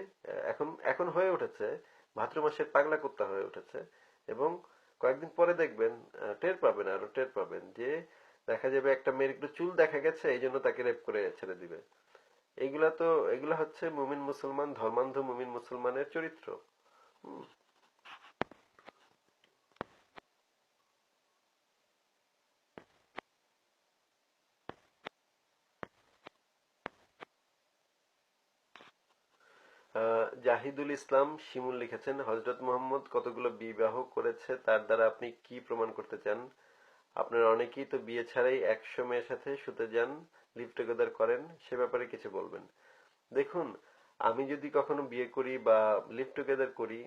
S1: এখন এখন হয়ে উঠেছে, ভাদ্র মাসের পাগলা কুত্তা হয়ে উঠেছে। এবং কয়েকদিন পরে দেখবেন, টের পাবেন, আরো টের পাবেন যে দেখা যাবে একটা মেয়ের একটু চুল দেখা গেছে, এই জন্য তাকে রেপ করে ছেড়ে দিবে। এগুলা হচ্ছে মুমিন মুসলমান, ধর্মান্ধ মুমিন মুসলমানের চরিত্র। হুম। জাহিদুল ইসলাম শিমুল লিখেছেন, হযরত মুহাম্মদ কতগুলো বিবাহ করেছে, তার দ্বারা আপনি কি প্রমাণ করতে চান? আপনারা অনেকেই তো বিয়ে ছাড়াই 100 মেয়ের সাথে শুতে যান, লিভ টুগেদার করেন, সে ব্যাপারে কিছু বলবেন। দেখুন, আমি যদি কখনো বিয়ে করি বা লিভ টুগেদার করি,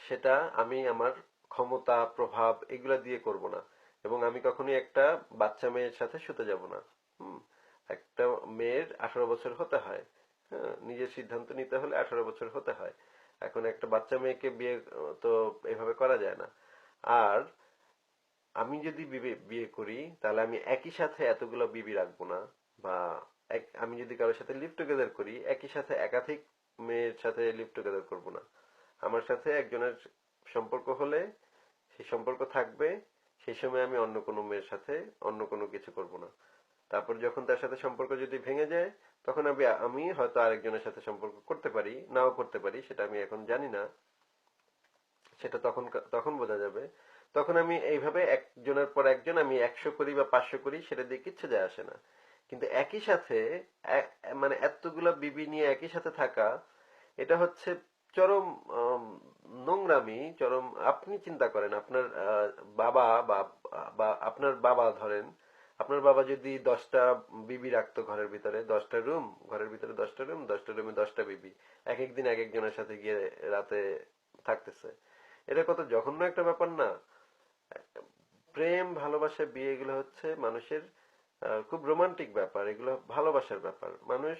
S1: সেটা আমি আমার ক্ষমতা, প্রভাব এগুলা দিয়ে করব না। এবং আমি কখনোই একটা বাচ্চা মেয়ের সাথে শুতে যাব না। হুম। একটা মেয়ের 18 বছর হতে হয়। হ্যাঁ, নিজের সিদ্ধান্ত নিতে হলে 18 বছর হতে হয়। এখন একটা বাচ্চা মেয়েকে বিয়ে তো এভাবে করা যায় না। আর আমি যদি বিয়ে করি, তাহলে আমি একই সাথে এতগুলো বিবি রাখবো না। বা আমি যদি কারোর সাথে লিভ টুগেদার করি, একই সাথে একাধিক মেয়ের সাথে লিভ টুগেদার করবো না। আমার সাথে একজনের সম্পর্ক হলে সেই সম্পর্ক থাকবে, সেই সময় আমি অন্য কোনো মেয়ের সাথে অন্য কোনো কিছু করব না। তারপর যখন তার সাথে সম্পর্ক যদি ভেঙে যায়, তখন আমি হয়তো আরেকজনের সাথে সম্পর্ক করতে পারি, নাও করতে পারি, সেটা আমি এখন জানি না। সেটা তখন তখন বোঝা যাবে। তখন আমি এইভাবে একজনের পর একজন আমি 100 করি বা 500 করি, সেটা দিয়ে কিচ্ছু যায় আসে না। কিন্তু একই সাথে মানে এতগুলা বিবি নিয়ে একই সাথে থাকা, এটা হচ্ছে চরম নোংরামি, চরম। আপনি চিন্তা করেন, আপনার বাবা বা বা আপনার বাবা ধরেন, আপনার বাবা যদি 10টা বিবি রাখতো ঘরের ভিতরে, 10টা রুম, ঘরের ভিতরে 10টা রুম, 10টা রুমে 10টা বিবি, এক একদিন এক একজনের সাথে গিয়ে রাতে থাকতেছে। এটা কত জঘন্য একটা ব্যাপার না? প্রেম, ভালোবাসা, বিয়ে এগুলো হচ্ছে মানুষের খুব রোমান্টিক ব্যাপার, এগুলো ভালোবাসার ব্যাপার। মানুষ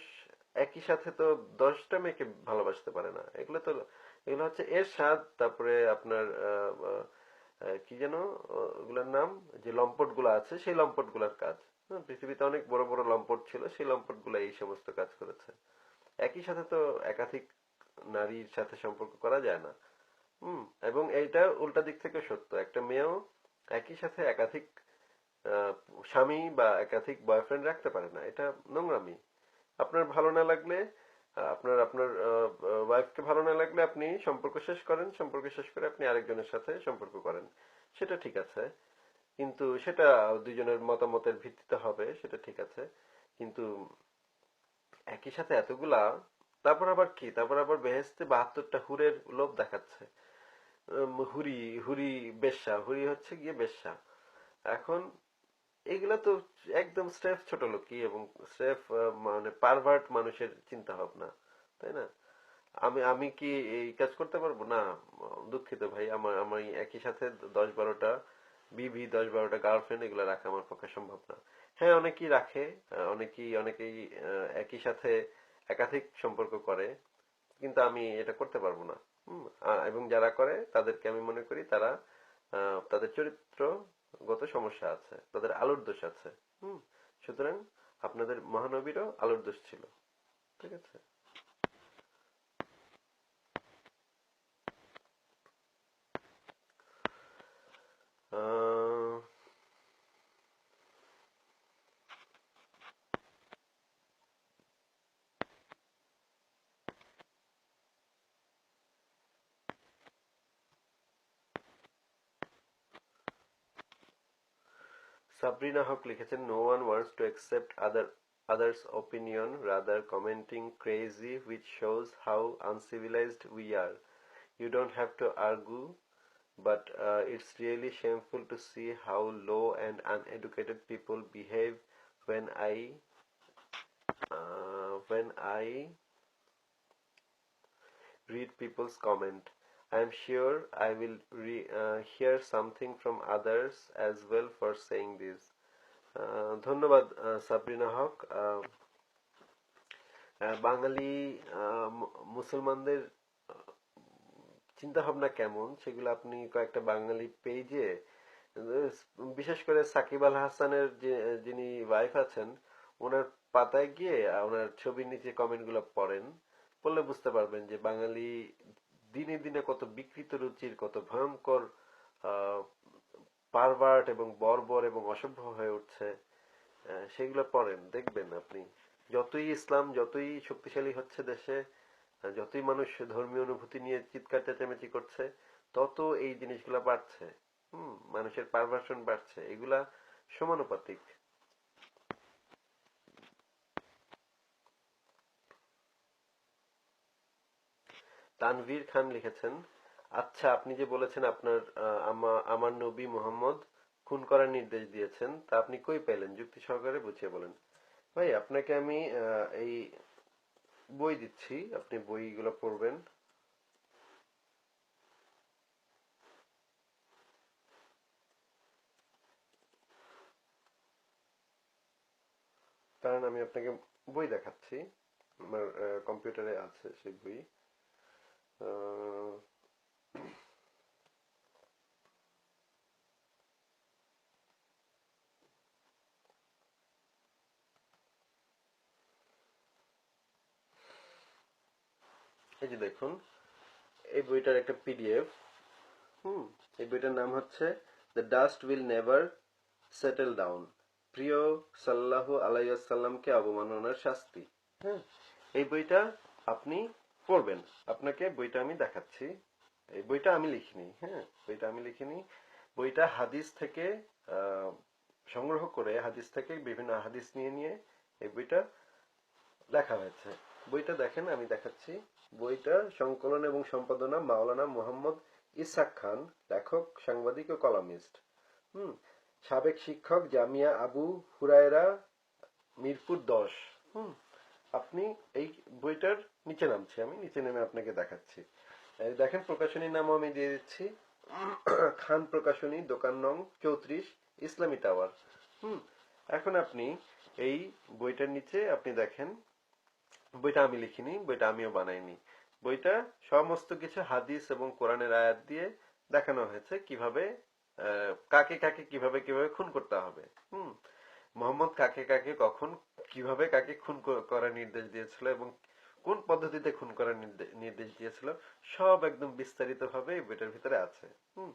S1: একই সাথে তো 10টা মেয়েকে ভালোবাসতে পারে না। এগুলো হচ্ছে এর স্বাদ। তারপরে আপনার কি যেন ওগুলোর নাম, যে লম্পট গুলো আছে, সেই লম্পট গুলার কাজ। হ্যাঁ, পৃথিবীতে অনেক বড় বড় লম্পট ছিল, সেই লম্পট গুলা এই সমস্ত কাজ করেছে। একই সাথে তো একাধিক নারীর সাথে সম্পর্ক করা যায় না। হুম। এবং এইটা উল্টা দিক থেকে সত্য, একটা মেয়েও একই সাথে একাধিক আহ, স্বামী বা একাধিক বয়ফ্রেন্ড রাখতে পারে না। এটা নোংরামি। আপনার ভালো না লাগলে, আপনার আপনার ওয়াইফকে ভালো না লাগলে আপনি সম্পর্ক শেষ করেন, সম্পর্ক শেষ করে আপনি আরেকজনের সাথে সম্পর্ক করেন, সেটা ঠিক আছে। কিন্তু সেটা দুইজনের মতামতের ভিত্তিতে হবে, সেটা ঠিক আছে। কিন্তু একই সাথে এতগুলা, তারপর আবার কি, তারপর আবার বেহেশতে 72টা হুরের লোভ দেখাচ্ছে। হুরি, হুরি বেশ্যা, হুরি হচ্ছে গিয়ে বেশ্যা। এখন এগুলা তো একদম স্রেফ ছোটলোকি এবং স্রেফ মানে পারভার্ট মানুষের চিন্তা ভাবনা, তাই না? আমি আমি কি এই কাজ করতে পারবো না? দুঃখিত ভাই, আমি একই সাথে 10-12টা বিবি, 10-12টা গার্লফ্রেন্ড এগুলা রাখা আমার পক্ষে সম্ভব না। হ্যাঁ, অনেকেই রাখে, অনেকেই একই সাথে একাধিক সম্পর্ক করে, কিন্তু আমি এটা করতে পারবো না। এবং যারা করে তাদেরকে আমি মনে করি তারা তাদের চরিত্রগত সমস্যা আছে, তাদের আলুর দোষ আছে। হুম। সুতরাং আপনাদের মহানবীরও আলুর দোষ ছিল। ঠিক আছে। আহ, সাবরিনা হক লিখেছেন, no one wants to accept others opinion, rather commenting crazy, which shows how uncivilized we are. You don't have to argue, but it's really shameful to see how low and uneducated people behave when I read people's comment. I am sure I will hear something from others as well for saying this. ধন্যবাদ সাবরিনা হক। বাঙালি মুসলমানদের চিন্তা ভাবনা কেমন সেগুলো আপনি কয়েকটা বাঙালি পেজে, বিশেষ করে সাকিব আল হাসানের যে যিনি ওয়াইফ আছেন, ওনার পাতায় গিয়ে ওনার ছবির নিচে কমেন্ট গুলো পড়েন, পড়লে বুঝতে পারবেন যে বাঙালি দিনে দিনে কত বিকৃত রুচির, কত ভয়ঙ্কর পারভার্ট এবং বর্বর এবং অসভ্য হয়ে উঠছে। সেগুলো পড়েন, দেখবেন আপনি যতই ইসলাম যতই শক্তিশালী হচ্ছে দেশে, যতই মানুষ ধর্মীয় অনুভূতি নিয়ে চিৎকার চেঁচামেচি করছে, তত এই জিনিসগুলা বাড়ছে। মানুষের পারভার্সন বাড়ছে, এগুলা সমানুপাতিক। তানভীর খান লিখেছেন, আচ্ছা আপনি যে বলেছেন আপনার আমার নবী মোহাম্মদ খুন করার নির্দেশ দিয়েছেন, তা আপনি কই পেলেন? যুক্তি সহকারে বুঝিয়ে বলেন। ভাই আপনাকে আমি এই বই দিচ্ছি, আপনি বইগুলো পড়বেন। কারণ আমি আপনাকে বই দেখাচ্ছি, আমার কম্পিউটারে আছে সেই বই। আহ, এই যে দেখুন, এই বইটার একটা পিডিএফ। হুম এই বইটার নাম হচ্ছে the dust will never settle down, প্রিয় সাল্লাল্লাহু আলাইহি ওয়াসাল্লামকে অবমাননার শাস্তি। হ্যাঁ, এই বইটা আপনি পড়বেন। আপনাকে বইটা আমি দেখাচ্ছি। এই বইটা আমি লিখিনি, হ্যাঁ, বইটা আমি লিখিনি। বইটা হাদিস থেকে আহ, সংগ্রহ করে, হাদিস থেকে বিভিন্ন হাদিস নিয়ে নিয়ে এই বইটা লেখা হয়েছে। বইটা দেখেন, আমি দেখাচ্ছি। বইটা সংকলন এবং সম্পাদনা মাওলানা মোহাম্মদ ইসহাক খান, লেখক, সাংবাদিক ও কলামিস্ট। হুম সাবেক শিক্ষক, জামিয়া আবু হুরায়রা, মিরপুর 10। হুম আপনি এই বইটার নিচে নামছি, আমি নিচে নেমে আপনাকে দেখাচ্ছি। এই দেখেন, প্রকাশনীর নামও আমি দিয়ে দিচ্ছি, খান প্রকাশনী, দোকান নং 34, ইসলামী টাওয়ার। হুম এখন আপনি এই বইটার নিচে আপনি দেখেন, বইটা আমি লিখিনি, বইটা আমিও বানাইনি। বইটা সমস্ত কিছু হাদিস এবং কোরআনের আয়াত দিয়ে দেখানো হয়েছে কিভাবে কাকে কাকে কিভাবে কিভাবে খুন করতে হবে। হুম মোহাম্মদ কাকে কাকে কখন কিভাবে কাকে খুন করার নির্দেশ দিয়েছিল এবং কোন পদ্ধতিতে খুন করার নির্দেশ দিয়েছিল, সব একদম বিস্তারিত ভাবে এই বইটার ভিতরে আছে। হুম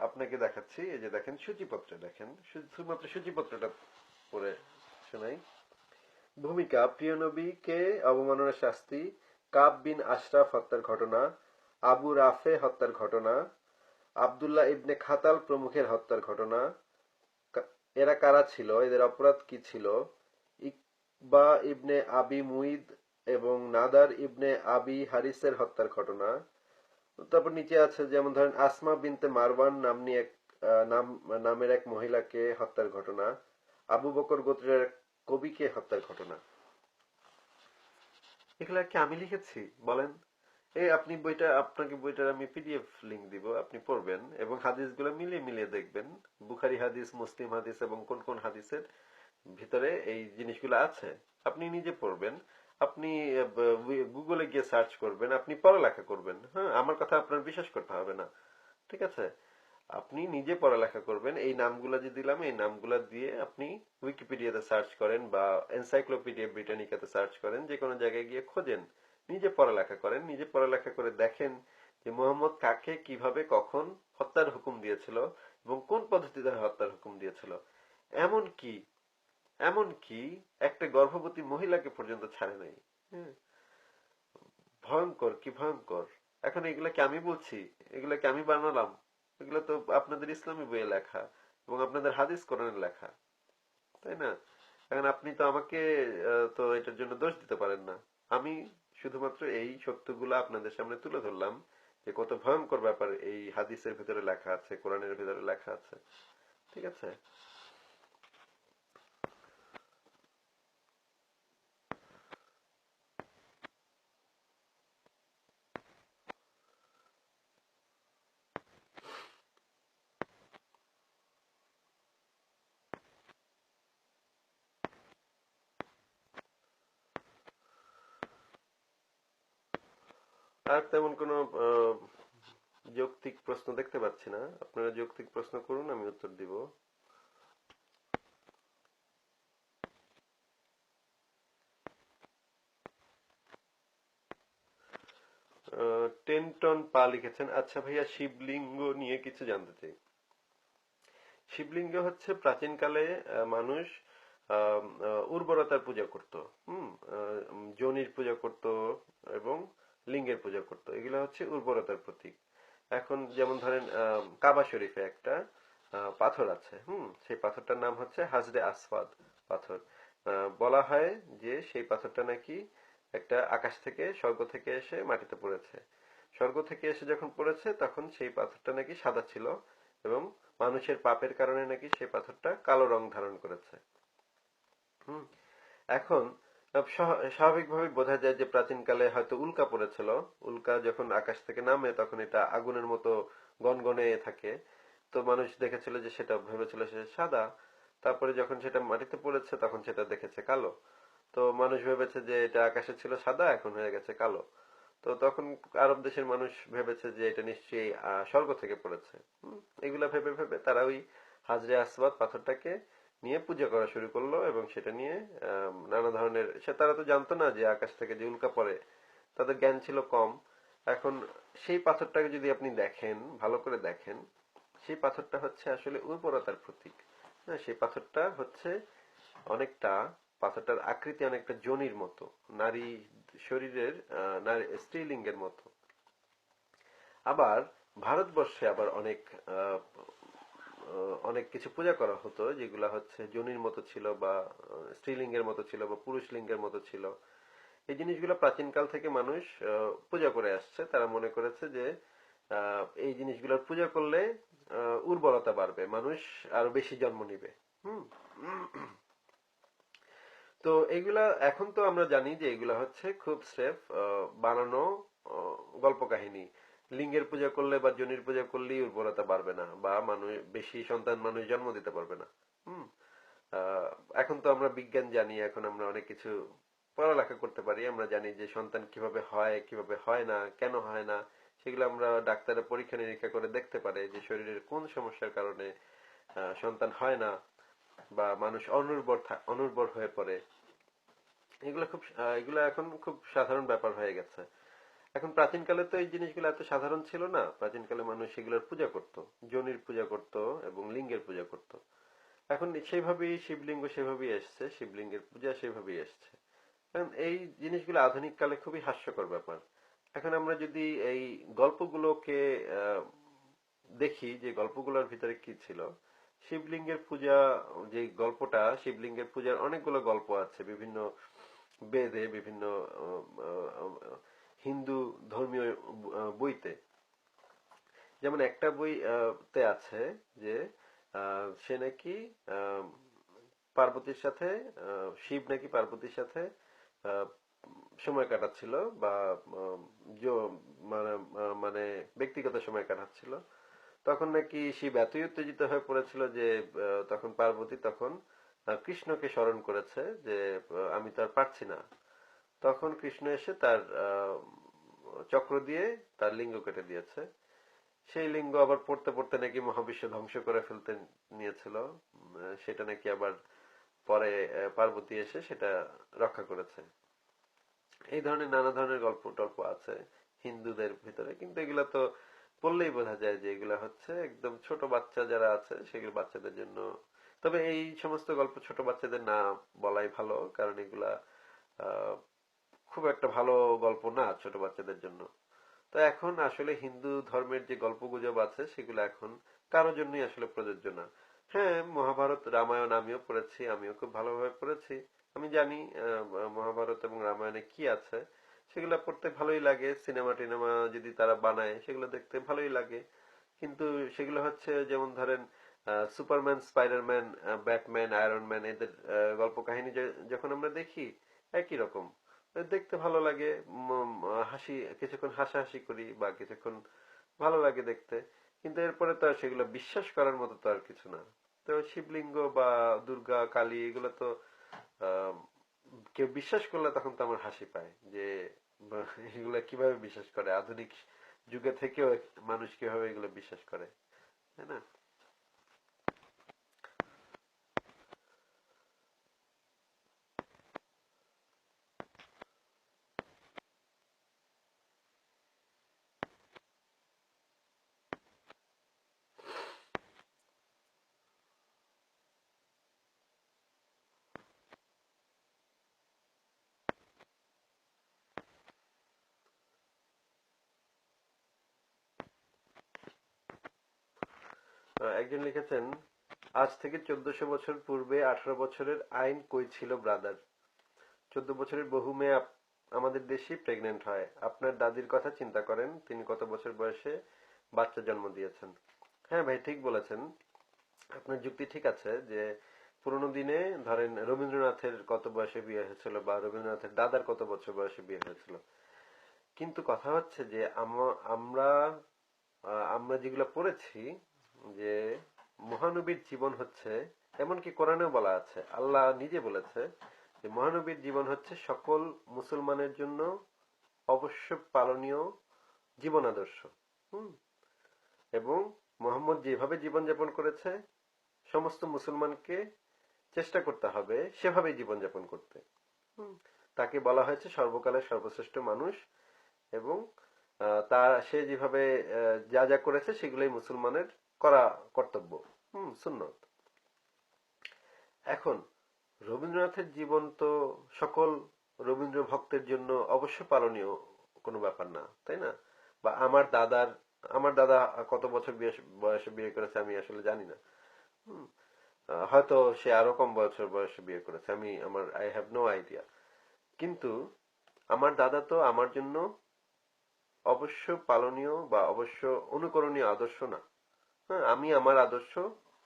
S1: আপনাকে দেখাচ্ছি, এই যে দেখেন সূচিপত্রে, দেখেন শুধুমাত্র সূচিপত্রটা পড়ে শোনাই। ভূমিকা: প্রিয় নবীকে অবমাননার শাস্তি, কাব বিন আশরাফ হত্যার ঘটনা, আবু রাফে হত্যার ঘটনা, আবদুল্লাহ ইবনে খাতাল প্রমুখের হত্যার ঘটনা, এরা কারা ছিল, এদের অপরাধ কি ছিল, ইকবা ইবনে আবি মুইদ এবং নাদার ইবনে আবি হারিসের হত্যার ঘটনা। তারপর নিচে আছে যেমন ধরেন আসমা বিনতে মারওয়ান নামনি এক নামের এক মহিলাকে হত্যার ঘটনা, আবু বকর গোত্রের এক কবিকে হত্যার ঘটনা। এগুলা কি আমি লিখেছি বলেন? এই আপনি বইটা, আপনাকে বইটার আমি পিডিএফ লিংক দিব, আপনি পড়বেন এবং হাদিসগুলো মিলিয়ে মিলিয়ে দেখবেন, বুখারী হাদিস, মুসলিম হাদিস এবং কোন কোন হাদিসের ভিতরে এই জিনিসগুলো আছে। আপনি নিজে পড়বেন, আপনি গুগলে গিয়ে সার্চ করবেন, আপনি পড়ালেখা করবেন। হ্যাঁ, আমার কথা আপনার বিশ্বাস করতে হবে না, ঠিক আছে? আপনি নিজে পড়ালেখা করবেন। এই নামগুলা যে দিলাম, এই নামগুলা দিয়ে আপনি উইকিপিডিয়াতে সার্চ করেন বা এনসাইক্লোপিডিয়া ব্রিটানিকাতে সার্চ করেন, যে কোনো জায়গায় গিয়ে খোঁজেন, নিজে পড়ালেখা করেন, নিজে পড়ালেখা করে দেখেন যে মোহাম্মদ কাকে কিভাবে কখন হত্যার হুকুম দিয়েছিল এবং কোন পদ্ধতিতে হত্যার হুকুম দিয়েছিল। এমনকি এমনকি একটা গর্ভবতী মহিলাকে পর্যন্ত ছাড়ে নাই। হ্যাঁ, ভয়ঙ্কর, কি ভয়ঙ্কর! এখন এগুলা কি আমি বলছি? এগুলা কি আমি বানালাম? এগুলো তো আপনাদের ইসলামী বইয়ে লেখা এবং আপনাদের হাদিস কোরআনে লেখা, তাই না? এখন আপনি তো আমাকে তো এটার জন্য দোষ দিতে পারেন না। আমি শুধুমাত্র এই সত্যগুলো আপনাদের সামনে তুলে ধরলাম যে কত ভয়ঙ্কর ব্যাপার এই হাদিসের ভিতরে লেখা আছে, কোরআনের ভিতরে লেখা আছে। ঠিক আছে? আর তেমন কোনো যৌক্তিক প্রশ্ন দেখতে পাচ্ছি না। আপনারা যৌক্তিক প্রশ্ন করুন, আমি উত্তর দিব। 10 টন পা লিখেছেন। আচ্ছা ভাইয়া, শিবলিঙ্গ নিয়ে কিছু জানতে চাই। শিবলিঙ্গ হচ্ছে প্রাচীনকালে মানুষ উর্বরতার পূজা করত। হুম যোনির পূজা করত এবং লিঙ্গের পূজা করত। এগুলো হচ্ছে উর্বরতার প্রতীক। এখন যেমন ধরেন কাবা শরীফে একটা পাথর আছে। সেই পাথরটার নাম হচ্ছে হাজরে আসওয়াদ পাথর। বলা হয় যে সেই পাথরটা নাকি একটা আকাশ থেকে, স্বর্গ থেকে এসে মাটিতে পড়েছে। স্বর্গ থেকে এসে যখন পড়েছে তখন সেই পাথরটা নাকি সাদা ছিল এবং মানুষের পাপের কারণে নাকি সেই পাথরটা কালো রং ধারণ করেছে। হুম এখন স্বাভাবিকভাবে বোঝা যায় যে প্রাচীনকালে হয়তো উল্কা পড়েছিল। উল্কা যখন আকাশ থেকে নামে তখন এটা আগুনের মতো গনগনে থাকে। তো মানুষ দেখেছিল যে, সেটা ভেবেছিল সে সাদা। তারপরে যখন সেটা মাটিতে পড়েছে তখন সেটা দেখেছে কালো। তো মানুষ ভেবেছে যে এটা আকাশে ছিল সাদা, এখন হয়ে গেছে কালো। তো তখন আরব দেশের মানুষ ভেবেছে যে এটা নিশ্চয়ই স্বর্গ থেকে পড়েছে। এগুলা ভেবে ভেবে তারা ওই হাজরে আসওয়াদ পাথরটাকে নিয়ে পূজা করা শুরু করলো এবং সেটা নিয়ে নানা ধরনের, তারা তো জানতো না যে আকাশ থেকে যে উল্কা পড়ে, তাদের জ্ঞান ছিল কম। এখন সেই পাথরটাকে যদি আপনি দেখেন, ভালো করে দেখেন, সেই পাথরটা হচ্ছে আসলে উর্বরতার প্রতীক। হ্যাঁ, সেই পাথরটা হচ্ছে অনেকটা, পাথরটার আকৃতি অনেকটা যোনির মতো, নারী শরীরের স্ত্রীলিঙ্গের মতো। আবার ভারতবর্ষে আবার অনেক আহ, অনেক কিছু পূজা করা হতো যেগুলা হচ্ছে যোনির মতো ছিল বা স্ত্রীলিঙ্গের মতো ছিল বা পুরুষ লিঙ্গের মতো ছিল। এই জিনিসগুলো প্রাচীনকাল থেকে মানুষ পূজা করে আসছে। তারা মনে করেছে যে এই জিনিসগুলোর পূজা করলে উর্বরতা বাড়বে, মানুষ আরো বেশি জন্ম নিবে। হুম তো এগুলা এখন তো আমরা জানি যে এগুলা হচ্ছে খুব স্রেফ বানানো গল্প কাহিনী। লিঙ্গের পূজা করলে বা যোনির পূজা করলেই উর্বরতা বাড়বে না বা মানুষ বেশি সন্তান মানুষ জন্ম দিতে পারবে না। হুম আহ, এখন তো আমরা বিজ্ঞান জানি, এখন আমরা অনেক কিছু পড়ালেখা করতে পারি। আমরা জানি যে সন্তান কিভাবে হয়, কিভাবে হয় না, কেন হয় না। সেগুলো আমরা ডাক্তারের পরীক্ষা নিরীক্ষা করে দেখতে পারে যে শরীরের কোন সমস্যার কারণে সন্তান হয় না বা মানুষ অনুর্বর হয়ে পড়ে। এগুলো এখন খুব সাধারণ ব্যাপার হয়ে গেছে। এখন প্রাচীনকালে তো এই জিনিসগুলো এত সাধারণ ছিল না। প্রাচীনকালে মানুষ এগুলোর পূজা করত, যোনির পূজা করত এবং লিঙ্গের পূজা করত। এখন সেইভাবেই শিবলিঙ্গ সেভাবেই এসছে, শিবলিঙ্গের পূজা সেভাবেই এসছে। কারণ এই জিনিসগুলো আধুনিক কালে খুবই হাস্যকর ব্যাপার। এখন আমরা যদি এই গল্পগুলোকে আহ, দেখি যে গল্পগুলোর ভিতরে কি ছিল। শিবলিঙ্গের পূজা, যে গল্পটা, শিবলিঙ্গের পূজার অনেকগুলো গল্প আছে বিভিন্ন বেদে, বিভিন্ন আহ, আহ, হিন্দু ধর্মীয় বইতে। যেমন একটা বই তে আছে যে সে নাকি আহ, পার্বতীর সাথে, শিব নাকি পার্বতীর সাথে আহ, সময় কাটাচ্ছিল বা আহ, মানে মানে ব্যক্তিগত সময় কাটাচ্ছিল। তখন নাকি শিব এতই উত্তেজিত হয়ে পড়েছিল যে তখন পার্বতী তখন কৃষ্ণকে স্মরণ করেছে যে আমি তো আর পারছি না। তখন কৃষ্ণ এসে তার চক্র দিয়ে তার লিঙ্গ কেটে দিয়েছে। সেই লিঙ্গ আবার পড়তে পড়তে নাকি মহাবিশ্ব ধ্বংস করে ফেলতে নিয়েছিল। সেটা নাকি আবার পরে পার্বতী এসে সেটা রক্ষা করেছে। এই ধরনের নানা ধরনের গল্প টল্প আছে হিন্দুদের ভিতরে, কিন্তু এগুলা তো বললেই বোঝা যায় যে এগুলা হচ্ছে একদম ছোট বাচ্চা যারা আছে সেগুলো বাচ্চাদের জন্য। তবে এই সমস্ত গল্প ছোট বাচ্চাদের না বলাই ভালো, কারণ এগুলা আহ, খুব একটা ভালো গল্প না ছোট বাচ্চাদের জন্য। তো এখন আসলে হিন্দু ধর্মের যে গল্পগুজব আছে সেগুলো এখন কারোর জন্যই আসলে প্রযোজ্য না। হ্যাঁ, মহাভারত রামায়ণ আমিও পড়েছি, আমিও খুব ভালোভাবে পড়েছি। আমি জানি মহাভারত এবং রামায়ণে কি আছে। সেগুলো পড়তে ভালোই লাগে। সিনেমা টিনেমা যদি তারা বানায় সেগুলো দেখতে ভালোই লাগে। কিন্তু সেগুলো হচ্ছে যেমন ধরেন Superman, Spiderman, Batman, iron man, এদের গল্প কাহিনী যখন আমরা দেখি একই রকম। দেখতে ভালো লাগে। হাসি, কিছুক্ষণ হাসাহাসি করি বা কিছুক্ষণ ভালো লাগে দেখতে। কিন্তু এরপরে তো আর সেগুলো বিশ্বাস করার মতো তো আর কিছু না। তো শিবলিঙ্গ বা দুর্গা, কালী, এগুলো তো আহ, কেউ বিশ্বাস করলে তখন তো আমার হাসি পায় যে এগুলা কিভাবে বিশ্বাস করে আধুনিক যুগে থেকেও মানুষ কিভাবে এগুলো বিশ্বাস করে, তাই না? একজন লিখেছেন, আজ থেকে 1400 বছর পূর্বে 18 বছরের আইন কই ছিল ব্রাদার? 14 বছরের বহু মেয়ে আমাদের দেশে প্রেগনেন্ট হয়। আপনার দাদির কথা চিন্তা করেন, তিনি কত বছর বয়সে বাচ্চা জন্ম দিয়েছেন। হ্যাঁ ভাই, ঠিক বলেছেন। আপনার যুক্তি ঠিক আছে যে পুরোনো দিনে ধরেন রবীন্দ্রনাথের কত বয়সে বিয়ে হয়েছিল বা রবীন্দ্রনাথের দাদার কত বছর বয়সে বিয়ে হয়েছিল। কিন্তু কথা হচ্ছে যে আমরা আমরা যেগুলো পড়েছি যে মহানবীর জীবন হচ্ছে, এমনকি কোরআনেও বলা আছে, আল্লাহ নিজে বলেছে যে মহানবীর জীবন হচ্ছে সকল মুসলমানের জন্য অবশ্য পালনীয় জীবন আদর্শ। হুম। এবং মোহাম্মদ যেভাবে জীবনযাপন করেছে সমস্ত মুসলমানকে চেষ্টা করতে হবে সেভাবেই জীবনযাপন করতে। হুম। তাকে বলা হয়েছে সর্বকালের সর্বশ্রেষ্ঠ মানুষ, এবং তার সে যেভাবে যা যা করেছে সেগুলোই মুসলমানের করা কর্তব্য। সুন্নত। এখন রবীন্দ্রনাথের জীবন তো সকল রবীন্দ্র ভক্তের জন্য অবশ্য পালনীয় কোনো ব্যাপার না, তাই না? বা আমার দাদা কত বছর বয়সে বিয়ে করেছে আমি আসলে জানি না। হুম। হয়তো সে আরো কম বছর বয়সে বিয়ে করেছে, আই হ্যাভ নো আইডিয়া। কিন্তু আমার দাদা তো আমার জন্য অবশ্য পালনীয় বা অবশ্য অনুকরণীয় আদর্শ না। হ্যাঁ, আমি আমার আদর্শ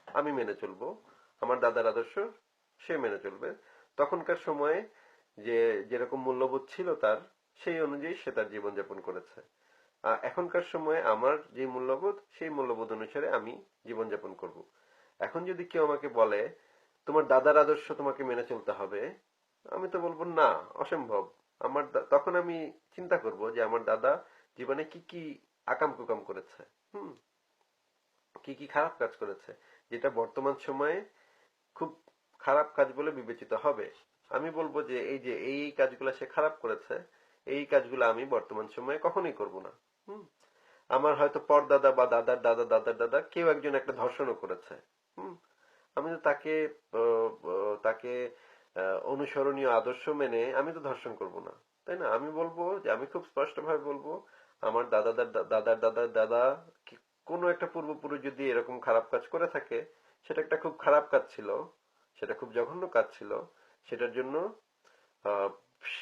S1: আমি মেনে চলবো, আমার দাদার আদর্শ সে মেনে চলবে। তখনকার সময়ে যে যেরকম মূল্যবোধ ছিল তার, সেই অনুযায়ী সে তার জীবনযাপন করেছে। এখনকার সময়ে আমার যে মূল্যবোধ, সেই মূল্যবোধ অনুসারে আমি জীবনযাপন করব। এখন যদি কেউ আমাকে বলে তোমার দাদার আদর্শ তোমাকে মেনে চলতে হবে, আমি তো বলবো না, অসম্ভব। তখন আমি চিন্তা করব যে আমার দাদা জীবনে কি কি আকাম কুকাম করেছে, হুম, কি কি খারাপ কাজ করেছে, যেটা বর্তমান সময়ে খুব খারাপ কাজ বলে বিবেচিত হবে। আমি বলবো যে এই কাজগুলো সে খারাপ করেছে, এই কাজগুলো আমি বর্তমান সময়ে কখনোই করব না। হুম। আমার হয়তো পরদাদা বা দাদার দাদা দাদার দাদা কেউ একজন একটা ধর্ষণও করেছে। হুম। আমি তো তাকে অনুসরণীয় আদর্শ মেনে আমি তো ধর্ষণ করব না, তাই না? আমি বলবো যে আমি খুব স্পষ্ট ভাবে বলবো আমার দাদার দাদার দাদা কোনো একটা পূর্বপুরুষ যদি এরকম খারাপ কাজ করে থাকে, সেটা একটা খুব খারাপ কাজ ছিল, সেটা খুব জঘন্য কাজ ছিল। সেটার জন্য আহ,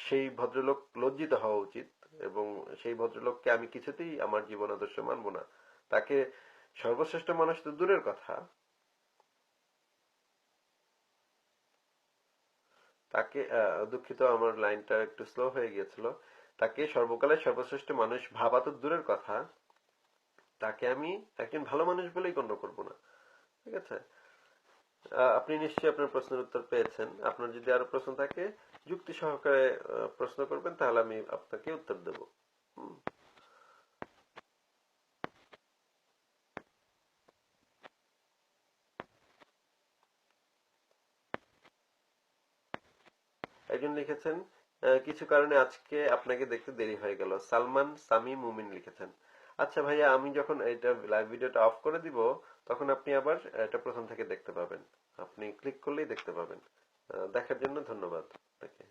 S1: সেই ভদ্রলোক লজ্জিত হওয়া উচিত, এবং সেই ভদ্রলোককে আমি কিছুতেই আমার জীবন আদর্শ মানবো না। তাকে সর্বশ্রেষ্ঠ মানুষ তো দূরের কথা, তাকে দুঃখিত, আমার লাইনটা একটু স্লো হয়ে গিয়েছিল। তাকে সর্বকালের সর্বশ্রেষ্ঠ মানুষ ভাবা তো দূরের কথা, তাকে আমি একজন ভালো মানুষ বলেই গণ্য করব না। ঠিক আছে? আপনি নিশ্চয়ই আপনার প্রশ্নের উত্তর পেয়েছেন। আপনার যদি আরো প্রশ্ন থাকে যুক্তি সহকারে প্রশ্ন করবেন, তাহলে আমি আপনাকে উত্তর দেব। হুম। একজন লিখেছেন, কিছু কারণে আজকে আপনাকে দেখতে দেরি হয়ে গেল। সালমান সামি মুমিন লিখেছেন। আচ্ছা ভাইয়া, আমি যখন এটা লাইভ ভিডিওটা অফ করে দিব, তখন আপনি আবার এটা প্রথম থেকে দেখতে পাবেন। আপনি ক্লিক করলেই দেখতে পাবেন। দেখার জন্য ধন্যবাদ আপনাকে।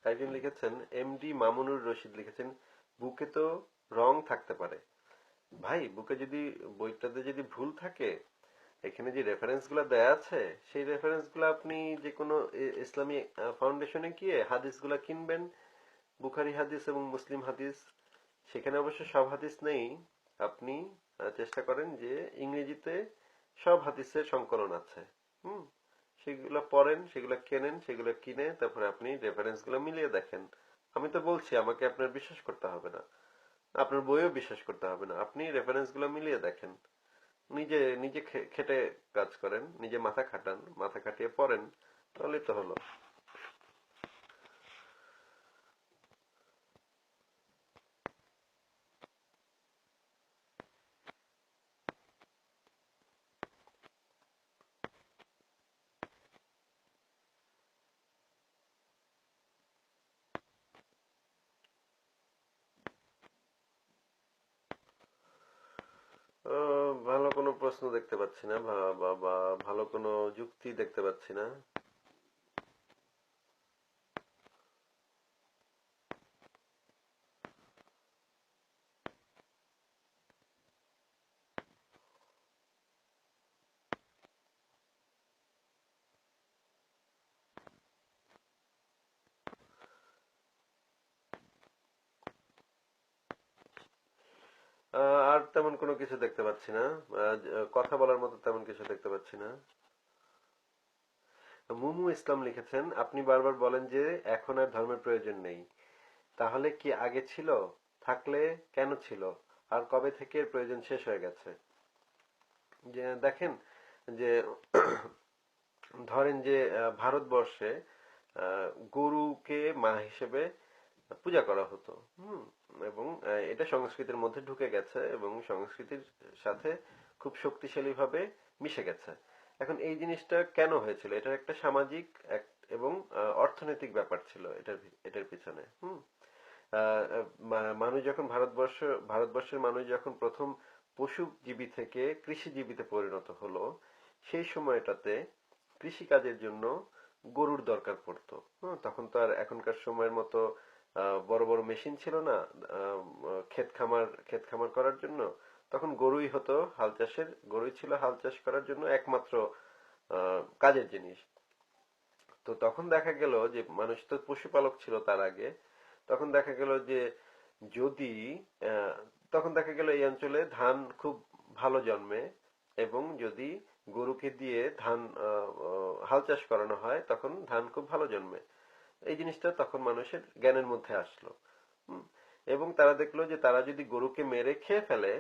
S1: একজন লিখেছেন, এমডি মামুনুর রশিদ লিখেছেন, বুকে তো রং থাকতে পারে। ভাই, বুকে যদি বইটাতে যদি ভুল থাকে, এখানে যে রেফারেন্স গুলা দেয়া আছে, সেই রেফারেন্স গুলা আপনি যে কোনো ইসলামী ফাউন্ডেশনে গিয়ে হাদিস গুলা কিনবেন, বুখারি হাদিস এবং মুসলিম হাদিস। সেখানে অবশ্য সব হাদিস নেই, আপনি চেষ্টা করেন যে ইংরেজিতে সব হাদিসের সংকলন আছে। হুম সেগুলো পড়েন, সেগুলো কেনেন, সেগুলো কিনে তারপরে আপনি রেফারেন্স গুলো মিলিয়ে দেখেন। আমি তো বলছি আমাকে আপনার বিশ্বাস করতে হবে না, আপনার বইও বিশ্বাস করতে হবে না, আপনি রেফারেন্স গুলো মিলিয়ে দেখেন। নিজে নিজে খেটে কাজ করেন, নিজে মাথা খাটান, মাথা খাটিয়ে পড়েন, তাহলেই তো হলো। ভালো কোনো প্রশ্ন দেখতে পাচ্ছি না, বা ভালো কোনো যুক্তি দেখতে পাচ্ছি না। আর তেমন কোনো কিছু দেখতে পাচ্ছি না। কথা বলার মতো তেমন কিছু দেখতে পাচ্ছি না। মুমু ইসলাম লিখেছেন, আপনি বারবার বলেন যে এখন আর ধর্মের প্রয়োজন নেই। তাহলে কি আগে ছিল? থাকলে কেন ছিল? আর কবে থেকে এর প্রয়োজন শেষ হয়ে গেছে? যে দেখেন, যে ধরেন যে ভারতবর্ষে আহ, গরুকে মা হিসেবে পূজা করা হতো। হুম এবং এটা সংস্কৃতির মধ্যে ঢুকে গেছে এবং সংস্কৃতির সাথে খুব শক্তিশালী ভাবে মিশে গেছে। এখন এই জিনিসটা কেন হয়েছিল? এটার একটা সামাজিক এবং অর্থনৈতিক ব্যাপার ছিল এটার পিছনে। মানুষ যখন ভারতবর্ষের মানুষ যখন প্রথম পশুজীবী থেকে কৃষিজীবীতে পরিণত হলো, সেই সময়টাতে কৃষিকাজের জন্য গরুর দরকার পড়তো। তখন তো আর এখনকার সময়ের মতো বড় বড় মেশিন ছিল না ক্ষেত খামার করার জন্য। তখন গরুই হতো হাল চাষের, গরুই ছিল হাল চাষ করার জন্য একমাত্র কাজের জিনিস। তো তখন দেখা গেল যে মানুষ তো পশুপালক ছিল তার আগে। তখন দেখা গেল যে যদি আহ, তখন দেখা গেল এই অঞ্চলে ধান খুব ভালো জন্মে এবং যদি গরুকে দিয়ে ধান হাল চাষ করানো হয় তখন ধান খুব ভালো জন্মে। এই জিনিসটা তখন মানুষের জ্ঞানের মধ্যে আসলো। হুম, এবং তারা দেখলো যে তারা যদি গরুকে মেরে খেয়ে ফেলে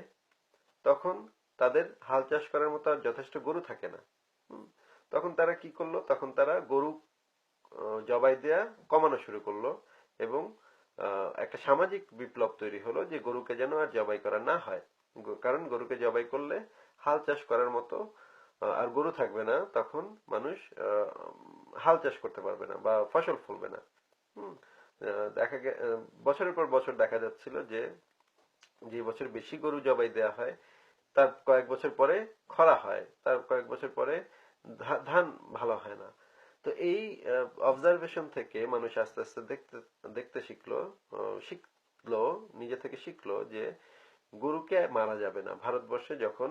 S1: তখন তাদের হাল চাষ করার মতো আর যথেষ্ট গরু থাকে না। হুম, তখন তারা কি করলো? তখন তারা গরু জবাই দেয়া কমানো শুরু করলো এবং একটা সামাজিক বিপ্লব তৈরি হলো যে গরুকে যেন আর জবাই করা না হয়। কারণ গরুকে জবাই করলে হাল চাষ করার মতো আর গরু থাকবে না, তখন মানুষ হাল চাষ করতে পারবে না বা ফসল ফলবে না। হুম, বছরের পর বছর দেখা যাচ্ছিল যে যে বছর বেশি গরু জবাই দেয়া হয় তার কয়েক বছর পরে খরা হয়, তার কয়েক বছর পরে ধান ভালো হয় না। তো এই অবজারভেশন থেকে মানুষ আস্তে আস্তে দেখতে দেখতে শিখলো, নিজে থেকে শিখলো যে গরুকে মারা যাবে না। ভারতবর্ষে যখন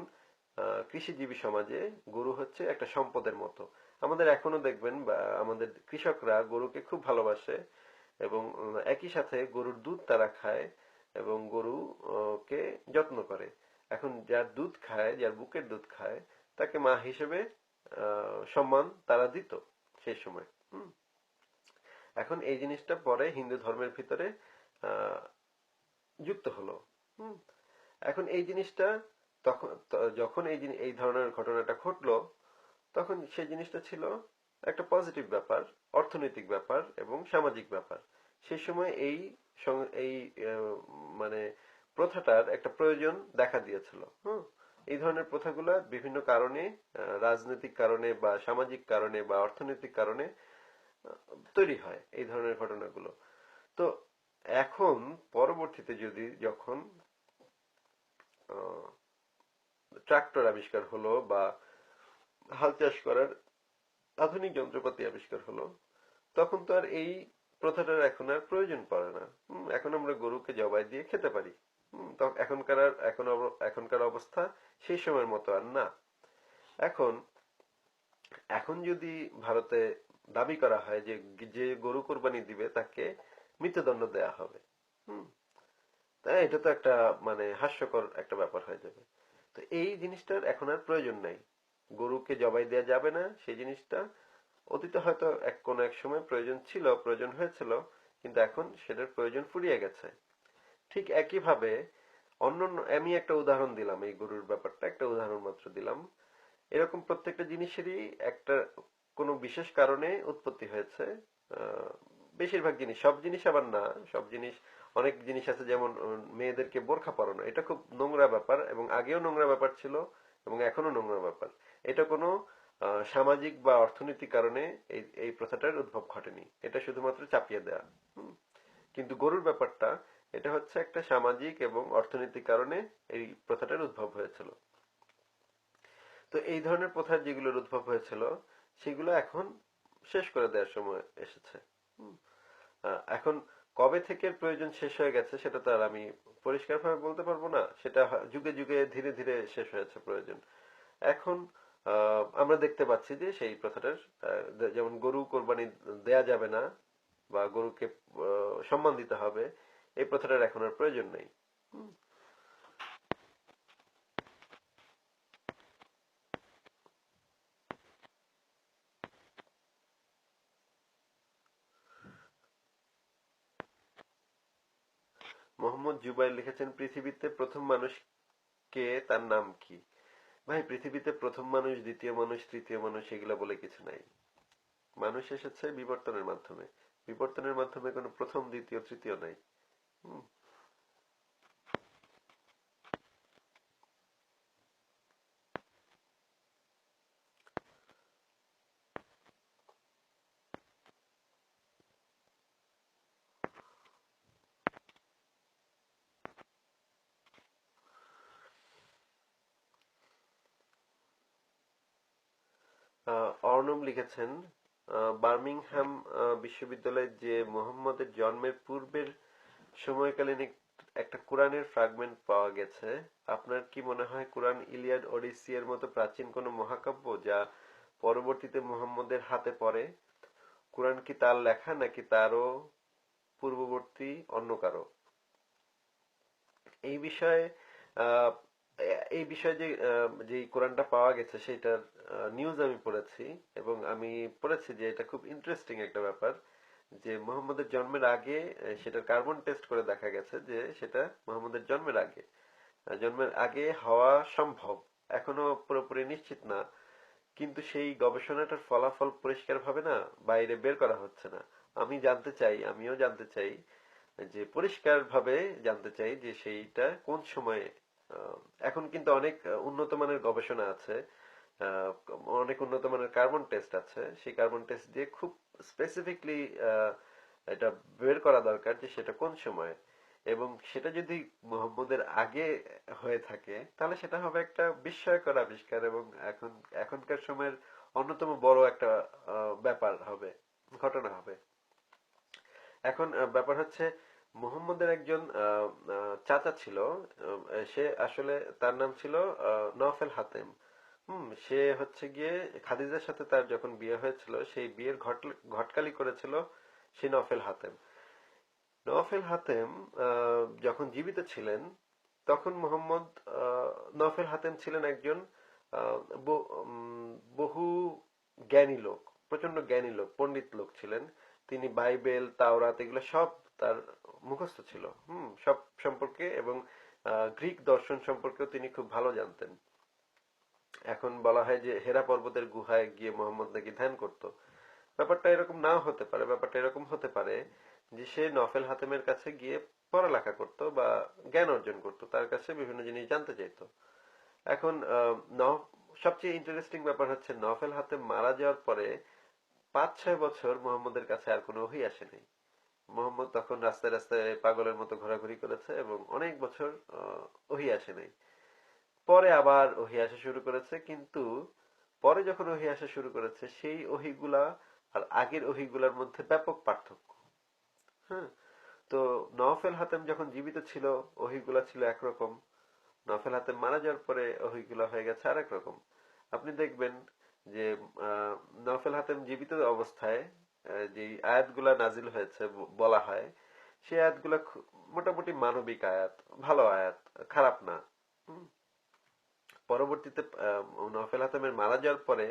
S1: কৃষিজীবী সমাজে গরু হচ্ছে একটা সম্পদের মতো। আমাদের এখনো দেখবেন বা আমাদের কৃষকরা গরুকে খুব ভালোবাসে এবং একই সাথে গরুর দুধ তারা খায় এবং গরু কে যত্ন করে। এখন যার দুধ খায়, যার বুকের দুধ খায়, তাকে মা হিসেবে সম্মান তারা দিত সেই সময়। হুম এখন এই জিনিসটা পরে হিন্দু ধর্মের ভিতরে আহ যুক্ত হলো। হুম এখন এই জিনিসটা যখন এই ধরনের ঘটনাটা ঘটলো তখন সেই জিনিসটা ছিল একটা পজিটিভ ব্যাপার, অর্থনৈতিক ব্যাপার এবং সামাজিক ব্যাপার। সেই সময় এই আহ, মানে প্রথাটার একটা প্রয়োজন দেখা দিয়েছিল। এই ধরনের প্রথাগুলা বিভিন্ন কারণে, রাজনৈতিক কারণে বা সামাজিক কারণে বা অর্থনৈতিক কারণে তৈরি হয় এই ধরনের ঘটনাগুলো। তো এখন পরবর্তীতে যখন ট্রাক্টর আবিষ্কার হলো বা হাল চাষ করার আধুনিক যন্ত্রপাতি আবিষ্কার হলো, তখন তো আর এই প্রথাটার এখন আর প্রয়োজন পড়ে না। এখন আমরা গরুকে জবাই দিয়ে খেতে পারি। তখন এখনকার অবস্থা সেই সময়ের মতো আর না। এখন এখন যদি ভারতে দাবি করা হয় যে যে গরু কোরবানি দিবে তাকে মৃত্যুদণ্ড দেয়া হবে। হুম তো তাই এটা তো একটা মানে হাস্যকর একটা ব্যাপার হয়ে যাবে। তো এই জিনিসটার এখন আর প্রয়োজন নাই। গরুকে জবাই দেওয়া যাবে না সেই জিনিসটা অতীতে হয়তো কোনো এক সময় প্রয়োজন ছিল, প্রয়োজন হয়েছিল, কিন্তু এখন সেটার প্রয়োজন ফুরিয়ে গেছে। ঠিক একইভাবে অন্যান্য, আমি একটা উদাহরণ দিলাম, এই গরুর ব্যাপারটা একটা উদাহরণ মাত্র দিলাম। এরকম প্রত্যেকটা জিনিসেরই একটা কোনো বিশেষ কারণে উৎপত্তি হয়েছে। আহ, বেশিরভাগ জিনিস, সব জিনিস আবার না, সব জিনিস, অনেক জিনিস আছে যেমন মেয়েদেরকে বোরখা পরানো, এটা খুব নোংরা ব্যাপার এবং আগেও নোংরা ব্যাপার ছিল এবং এখনো নোংরা ব্যাপার। এটা কোনো সামাজিক বা অর্থনৈতিক কারণে এই এই প্রথাটার উদ্ভব ঘটেনি, এটা শুধুমাত্র চাপিয়ে দেয়া। হুম। কিন্তু গরুর ব্যাপারটা, এটা হচ্ছে একটা সামাজিক এবং অর্থনৈতিক কারণে এই প্রথাটার উদ্ভব হয়েছিল। তো এই ধরনের প্রথা যেগুলোর উদ্ভব হয়েছিল সেগুলো এখন শেষ করে দেওয়ার সময় এসেছে। হুম। এখন কবে থেকে এর প্রয়োজন শেষ হয়ে গেছে সেটা তো আর আমি পরিষ্কারভাবে বলতে পারবো না, সেটা যুগে যুগে ধীরে ধীরে শেষ হয়েছে প্রয়োজন। এখন আমরা দেখতে পাচ্ছি যে সেই প্রথাটার, যেমন গরু কোরবানি দেয়া যাবে না বা গরুকে সম্মান দিতে হবে, এই প্রথাটার এখন আর প্রয়োজন নেই। হুম। মোহাম্মদ জুবাইর লিখেছেন, পৃথিবীতে প্রথম মানুষ কে, তার নাম কি? ভাই, পৃথিবীতে প্রথম মানুষ, দ্বিতীয় মানুষ, তৃতীয় মানুষ এগুলা বলে কিছু নাই। মানুষ এসেছে বিবর্তনের মাধ্যমে। বিবর্তনের মাধ্যমে কোনো প্রথম, দ্বিতীয়, তৃতীয় নাই। হুম। অর্ণব লিখেছেন, বার্মিংহাম বিশ্ববিদ্যালয়ে যে মুহাম্মদের জন্মের পূর্বের সময়কালীন একটা কোরআনের ফ্রাগমেন্ট পাওয়া গেছে। আপনার কি মনে হয় কোরআন ইলিয়াড ওডিসি এর মতো প্রাচীন কোনো মহাকাব্য যা পরবর্তীতে মুহাম্মদের হাতে পড়ে? কোরআন কি তার লেখা নাকি তারও পূর্ববর্তী অন্য কারো? এই বিষয়ে আহ, এই বিষয়ে যে কোরআনটা পাওয়া গেছে সেটার নিউজ আমি পড়েছি এবং আমি পড়েছি যে এটা খুব ইন্টারেস্টিং একটা ব্যাপার, যে মুহাম্মদের জন্মের আগে সেটার কার্বন টেস্ট করে দেখা গেছে যে সেটা মুহাম্মদের জন্মের আগে, জন্মের আগে হওয়া সম্ভব। এখনো পুরোপুরি নিশ্চিত না, কিন্তু সেই গবেষণাটার ফলাফল পরিষ্কারভাবে না বাইরে বের করা হচ্ছে না। আমি জানতে চাই, আমিও জানতে চাই, যে পরিষ্কারভাবে জানতে চাই যে সেইটা কোন সময়ে। আহ, এখন কিন্তু অনেক উন্নত মানের গবেষণা আছে, আহ, অনেক উন্নত মানের কার্বন টেস্ট আছে, সেই কার্বন টেস্ট দিয়ে খুব স্পেসিফিকলি এটা বের করা দরকার যে সেটা কোন সময়ে। এবং সেটা যদি মুহাম্মদের আগে হয়ে থাকে তাহলে সেটা হবে একটা বিস্ময়কর আবিষ্কার এবং এখনকার সময়ের অন্যতম বড় একটা ব্যাপার হবে, ঘটনা হবে। এখন ব্যাপার হচ্ছে, মুহাম্মদের একজন চাচা ছিল, সে আসলে তার নাম ছিল নওফেল হাতেম। সে হচ্ছে গিয়ে খাদিজার সাথে তার যখন বিয়ে হয়েছিল সেই বিয়ের ঘটকালি করেছিল সেই নওফেল হাতেম। নওফেল হাতেম যখন জীবিত ছিলেন তখন মোহাম্মদ, নওফেল হাতেম ছিলেন একজন আহ, বহু জ্ঞানী লোক, প্রচন্ড জ্ঞানী লোক, পণ্ডিত লোক ছিলেন। তিনি বাইবেল, তাওরাত এগুলো সব তার মুখস্থ ছিল। সব সম্পর্কে এবং গ্রিক দর্শন সম্পর্কেও তিনি খুব ভালো জানতেন। এখন বলা হয় যে হেরা পর্বতের গুহায় গিয়ে মোহাম্মদ নাকি ধ্যান করত। ব্যাপারটা এরকম নাও হতে পারে, ব্যাপারটা এরকম হতে পারে যে সে নফেল হাতেমের কাছে গিয়ে পড়ালেখা করত বা জ্ঞান অর্জন করত, তার কাছে বিভিন্ন জিনিস জানতে চাইতো। এখন সবচেয়ে ইন্টারেস্টিং ব্যাপার হচ্ছে নফেল হাতেম মারা যাওয়ার পরে 5-6 বছর মোহাম্মদের কাছে আর কোনো ওহী আসেনি। মোহাম্মদ তখন রাস্তায় রাস্তায় পাগলের মতো ঘোরাঘুরি করেছে এবং অনেক বছর ওহী আসে নাই। পরে আবার ওহী আসা শুরু করেছে, কিন্তু পরে যখন ওহী আসা শুরু করেছে সেই ওহীগুলা আর আগের ওহীগুলার মধ্যে ব্যাপক পার্থক্য। হ্যাঁ। তো নওফেল হাতেম যখন জীবিত ছিল ওহীগুলা ছিল একরকম, নওফেল হাতেম মারা যাওয়ার পরে ওহীগুলা হয়ে গেছে আরেক রকম। আপনি দেখবেন যে নওফেল হাতেম জীবিত অবস্থায় যে আয়াতগুলা নাজিল হয়েছে বলা হয় সেই আয়াতগুলো মোটামুটি মানবিক আয়াত, ভালো আয়াত, খারাপ না। হুম। পরবর্তীতে নওফেল হাতেমের মারা যাওয়ার পরে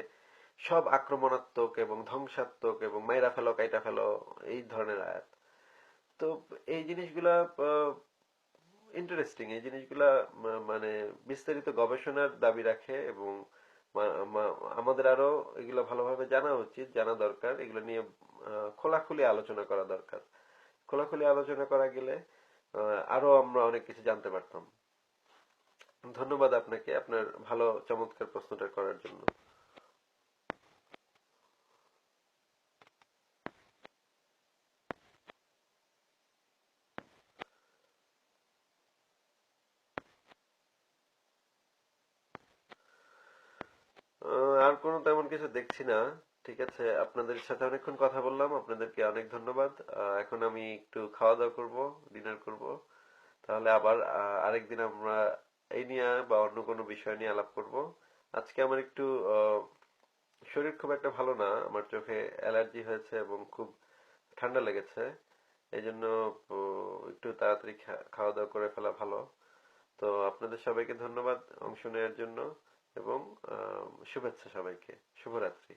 S1: সব আক্রমণাত্মক এবং ধ্বংসাত্মক এবং মাইরা ফেলো কাইটা ফেলো এই ধরনের আয়াত। তো এই জিনিসগুলা ইন্টারেস্টিং, এই জিনিসগুলা মানে বিস্তারিত গবেষণার দাবি রাখে এবং আমাদের আরো এগুলো ভালোভাবে জানা উচিত, জানা দরকার, এগুলো নিয়ে খোলাখুলি আলোচনা করা দরকার। খোলাখুলি আলোচনা করা গেলে আরো আমরা অনেক কিছু জানতে পারতাম। ধন্যবাদ আপনাকে আপনার ভালো চমৎকার প্রশ্নটা করার জন্য। আর কোনো তেমন কিছু দেখছি না। ঠিক আছে, আপনাদের সাথে অনেকক্ষণ কথা বললাম, আপনাদেরকে অনেক ধন্যবাদ। এখন আমি একটু খাওয়া দাওয়া করব, ডিনার করব। তাহলে আবার আরেকদিন আমরা এই নিয়ে বা অন্য কোনো বিষয় নিয়ে আলাপ করব। আজকে আমার একটু আহ, শরীর খুব একটা ভালো না, আমার চোখে অ্যালার্জি হয়েছে এবং খুব ঠান্ডা লেগেছে। এই জন্য একটু তাড়াতাড়ি খাওয়া দাওয়া করে ফেলা ভালো। তো আপনাদের সবাইকে ধন্যবাদ অংশ নেওয়ার জন্য এবং শুভেচ্ছা সবাইকে। শুভরাত্রি।